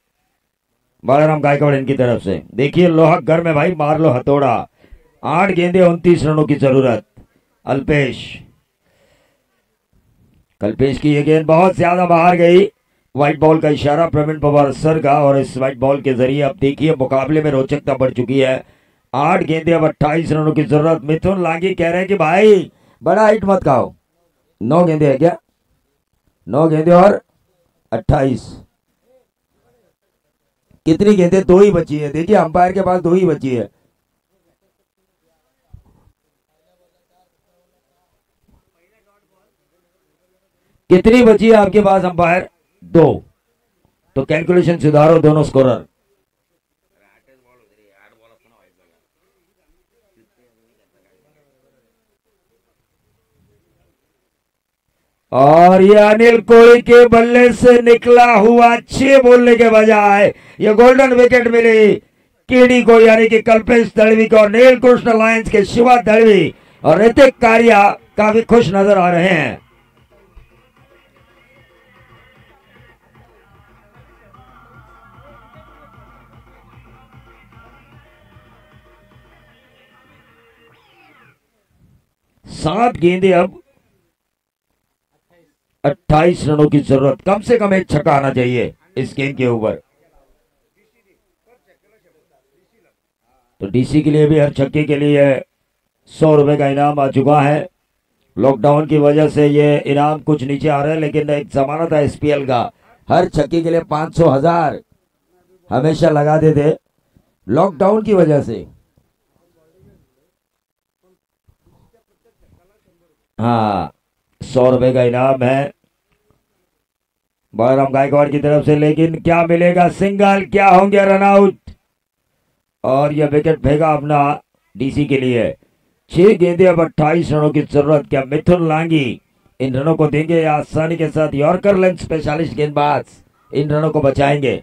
बालाराम गायकवाड़ इनकी तरफ से. देखिए लोहा घर में भाई मार लो हथौड़ा. 8 गेंदे 29 रनों की जरूरत. कल्पेश की ये गेंद बहुत ज्यादा बाहर गई. व्हाइट बॉल का इशारा प्रवीण पवार सर का और इस व्हाइट बॉल के जरिए अब देखिए मुकाबले में रोचकता बढ़ चुकी है. 8 गेंदे अब 28 रनों की जरूरत. मिथुन लांगी कह रहे हैं कि भाई बड़ा हिट मत खाओ. 9 गेंदे है क्या? 9 गेंदे और 28. कितनी गेंदे? 2 ही बची है. देखिए अंपायर के पास 2 ही बची है. कितनी बची है आपके पास अंपायर? 2. तो कैलकुलेशन सुधारो दोनों स्कोरर. और ये अनिल कोहली के बल्ले से निकला हुआ 6 बोलने के बजाय ये गोल्डन विकेट मिली केडी को यानी कि कल्पेश दलवी को. नील कृष्ण लायंस के शिवा दलवी और ऋतिक कारिया काफी खुश नजर आ रहे हैं. 7 गेंदे अब 28 रनों की जरूरत, कम से कम एक छक्का आना चाहिए इस गेंद के ऊपर। तो डीसी के लिए भी हर छक्के के लिए 100 रुपए का इनाम आ चुका है। लॉकडाउन की वजह से ये इनाम कुछ नीचे आ रहा है, लेकिन एक जमाना था एसपीएल का, हर छक्के के लिए 500 1000 हमेशा लगाते थे। लॉकडाउन की वजह से हाँ 100 रुपए का इनाम है बलराम गायकवाड़ की तरफ से, लेकिन क्या मिलेगा? सिंगल, क्या होंगे रन आउट? और यह विकेट फेंका अपना डीसी के लिए। 6 गेंदे अब 28 रनों की जरूरत। क्या मिथुन लांगी इन रनों को देंगे या आसानी के साथ यॉर्कर लेंथ स्पेशलिस्ट गेंदबाज इन रनों को बचाएंगे?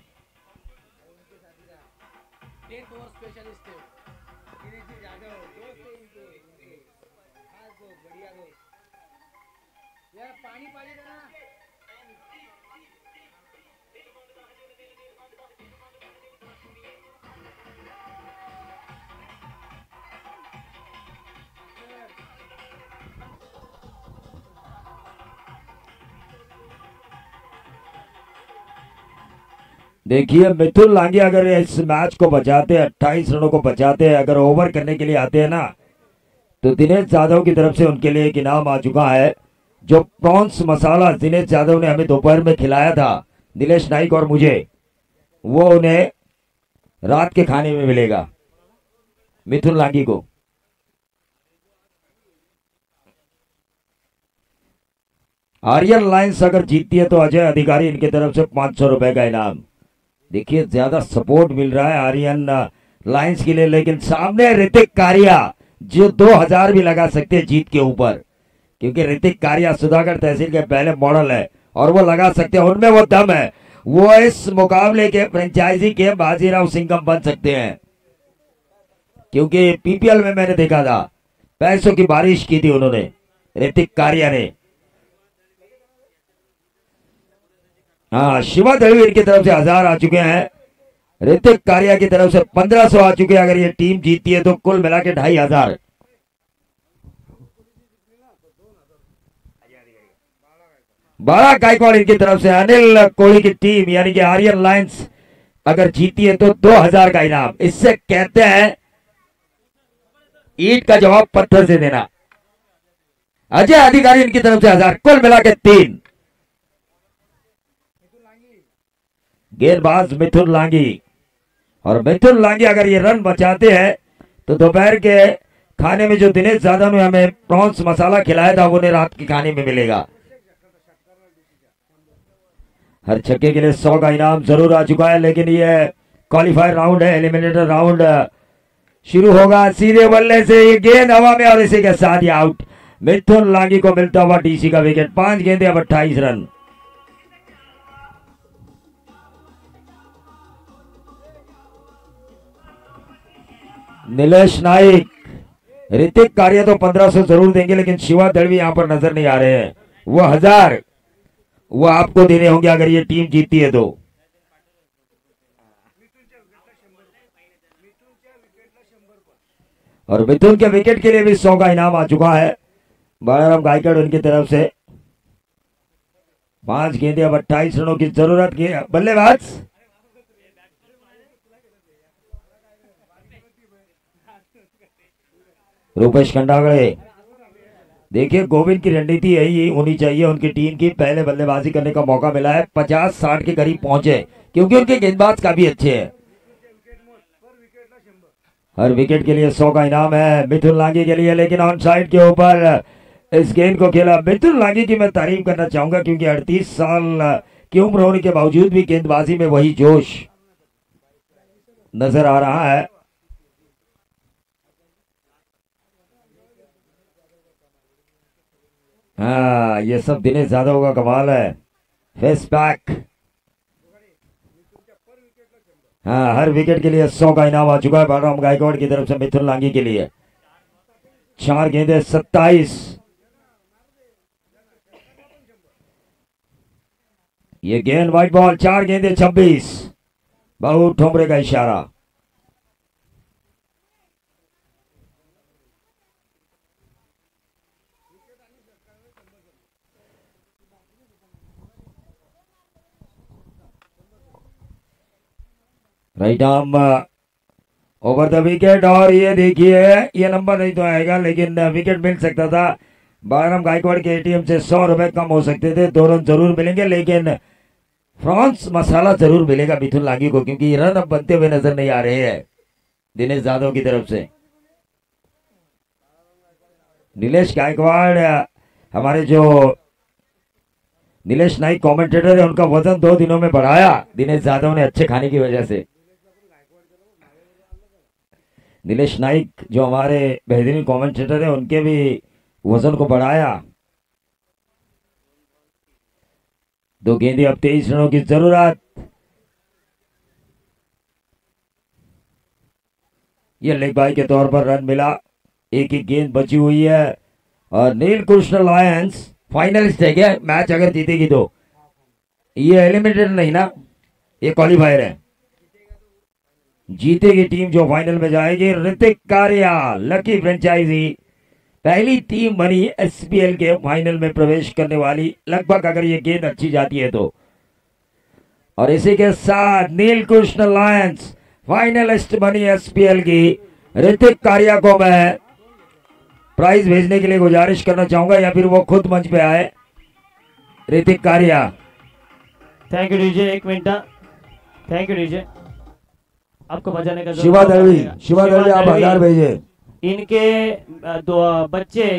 देखिए मिथुन लांगी अगर इस मैच को बचाते, 28 रनों को बचाते, अगर ओवर करने के लिए आते हैं ना, तो दिनेश यादव की तरफ से उनके लिए एक इनाम आ चुका है। जो प्रॉन्स मसाला दिनेश यादव ने हमें दोपहर में खिलाया था, दिनेश नाइक और मुझे, वो उन्हें रात के खाने में मिलेगा मिथुन लांगी को। आर्यन लाइंस अगर जीतती है तो अजय अधिकारी इनकी तरफ से 500 रुपए का इनाम। देखिए ज्यादा सपोर्ट मिल रहा है आर्यन लाइंस के लिए, लेकिन सामने ऋतिक कारिया जो 2000 भी लगा सकते हैं जीत के ऊपर, क्योंकि ऋतिक कारिया सुधाकर तहसील के पहले मॉडल है और वो लगा सकते हैं, उनमें वो दम है, वो इस मुकाबले के फ्रेंचाइजी के बाजीराव सिंघम बन सकते हैं। क्योंकि पीपीएल में मैंने देखा था पैसों की बारिश की थी उन्होंने, ऋतिक कारिया ने। हाँ शिवा दलवीर की तरफ से 1000 आ चुके हैं, ऋतिक कारिया की तरफ से 1500 आ चुके हैं। अगर ये टीम जीतती है तो कुल मिला के 2500। बारह गायकवाड़ इनकी तरफ से, अनिल कोहली की टीम यानी कि आर्यन लायंस अगर जीती है तो 2000 का इनाम। इससे कहते हैं ईंट का जवाब पत्थर से देना। अजय अधिकारी इनकी तरफ से 1000, कुल मिला के 3। गेंदबाज मिथुन लांगी, और मिथुन लांगी अगर ये रन बचाते हैं तो दोपहर के खाने में जो दिनेश यादव ने हमें प्रॉन्स मसाला खिलाया था वो उन्हें रात के खाने में मिलेगा। हर छक्के के लिए 100 का इनाम जरूर आ चुका है, लेकिन ये क्वालिफायर राउंड है, एलिमिनेटर राउंड शुरू होगा। सीधे बल्ले से ये गेंद हवा में और इसी के साथ ही आउट। मिथुन लांगी को मिलता हुआ डीसी का विकेट। 5 गेंदे अब 28 रन। नीलेश नाइक, ऋतिक कारिया तो 1500 जरूर देंगे, लेकिन शिवा दलवी यहां पर नजर नहीं आ रहे हैं। वो 1000 वो आपको देने होंगे अगर ये टीम जीतती है तो। और मिथुन के विकेट के लिए भी 100 का इनाम आ चुका है बलराम गायकवाड़ उनकी तरफ से। 5 गेंदे अब 28 रनों की जरूरत की। बल्लेबाज रूपेश खंडागड़े। देखिए गोविंद की रणनीति यही होनी चाहिए उनकी टीम की, पहले बल्लेबाजी करने का मौका मिला है, 50-60 के करीब पहुंचे क्योंकि उनके गेंदबाज काफी अच्छे हैं। हर विकेट के लिए 100 का इनाम है मिथुन लांगी के लिए, लेकिन ऑन साइड के ऊपर इस गेंद को खेला। मिथुन लांगी की मैं तारीफ करना चाहूंगा क्योंकि 38 साल की उम्र होने के बावजूद भी गेंदबाजी में वही जोश नजर आ रहा है। हाँ ये सब दिनेश यादव का कमाल है। Face back. हाँ हर विकेट के लिए 100 का इनाम आ चुका है बलराम गायकवाड़ की तरफ से मिथुन लांगी के लिए। 4 गेंदे 27। ये गेंद व्हाइट बॉल। 4 गेंदे 26। बहुत ठोमरे का इशारा। Right arm over the wicket, और ये देखिए ये नंबर नहीं तो आएगा, लेकिन विकेट मिल सकता था। बागरम गायकवाड़ के एटीएम से 100 रुपए कम हो सकते थे, 2 रन जरूर मिलेंगे, लेकिन फ्रांस मसाला जरूर मिलेगा मिथुन लांगी को, क्योंकि रन अब बनते हुए नजर नहीं आ रहे हैं दिनेश यादव की तरफ से। नीलेश गायकवाड़, हमारे जो नीलेश नाइक कमेंटेटर है, उनका वजन 2 दिनों में बढ़ाया दिनेश यादव ने अच्छे खाने की वजह से। नीलेश नाइक जो हमारे बेहतरीन कमेंटेटर है, उनके भी वजन को बढ़ाया। 2 गेंदें, अब 23 रनों की जरूरत। ये लेग बाई के तौर पर रन मिला, एक ही गेंद बची हुई है, और नील कृष्ण लायंस फाइनलिस्ट है क्या? मैच अगर जीतेगी तो ये एलिमिनेटेड नहीं ना, ये क्वालिफायर है। जीतेगी टीम जो फाइनल में जाएगी। ऋतिक कारिया लकी फ्रेंचाइजी पहली टीम बनी एसपीएल के फाइनल में प्रवेश करने वाली, लगभग अगर ये गेंद अच्छी जाती है तो। और इसी के साथ नील कृष्ण लायंस फाइनलिस्ट बनी एसपीएल की। ऋतिक कारिया को मैं प्राइज भेजने के लिए गुजारिश करना चाहूंगा, या फिर वो खुद मंच पे आए। ऋतिक कारिया, thank you DJ, 1 minute, thank you DJ. आपको बजाने का शिवा दलवी आप 1000 भेजे। इनके 2 बच्चे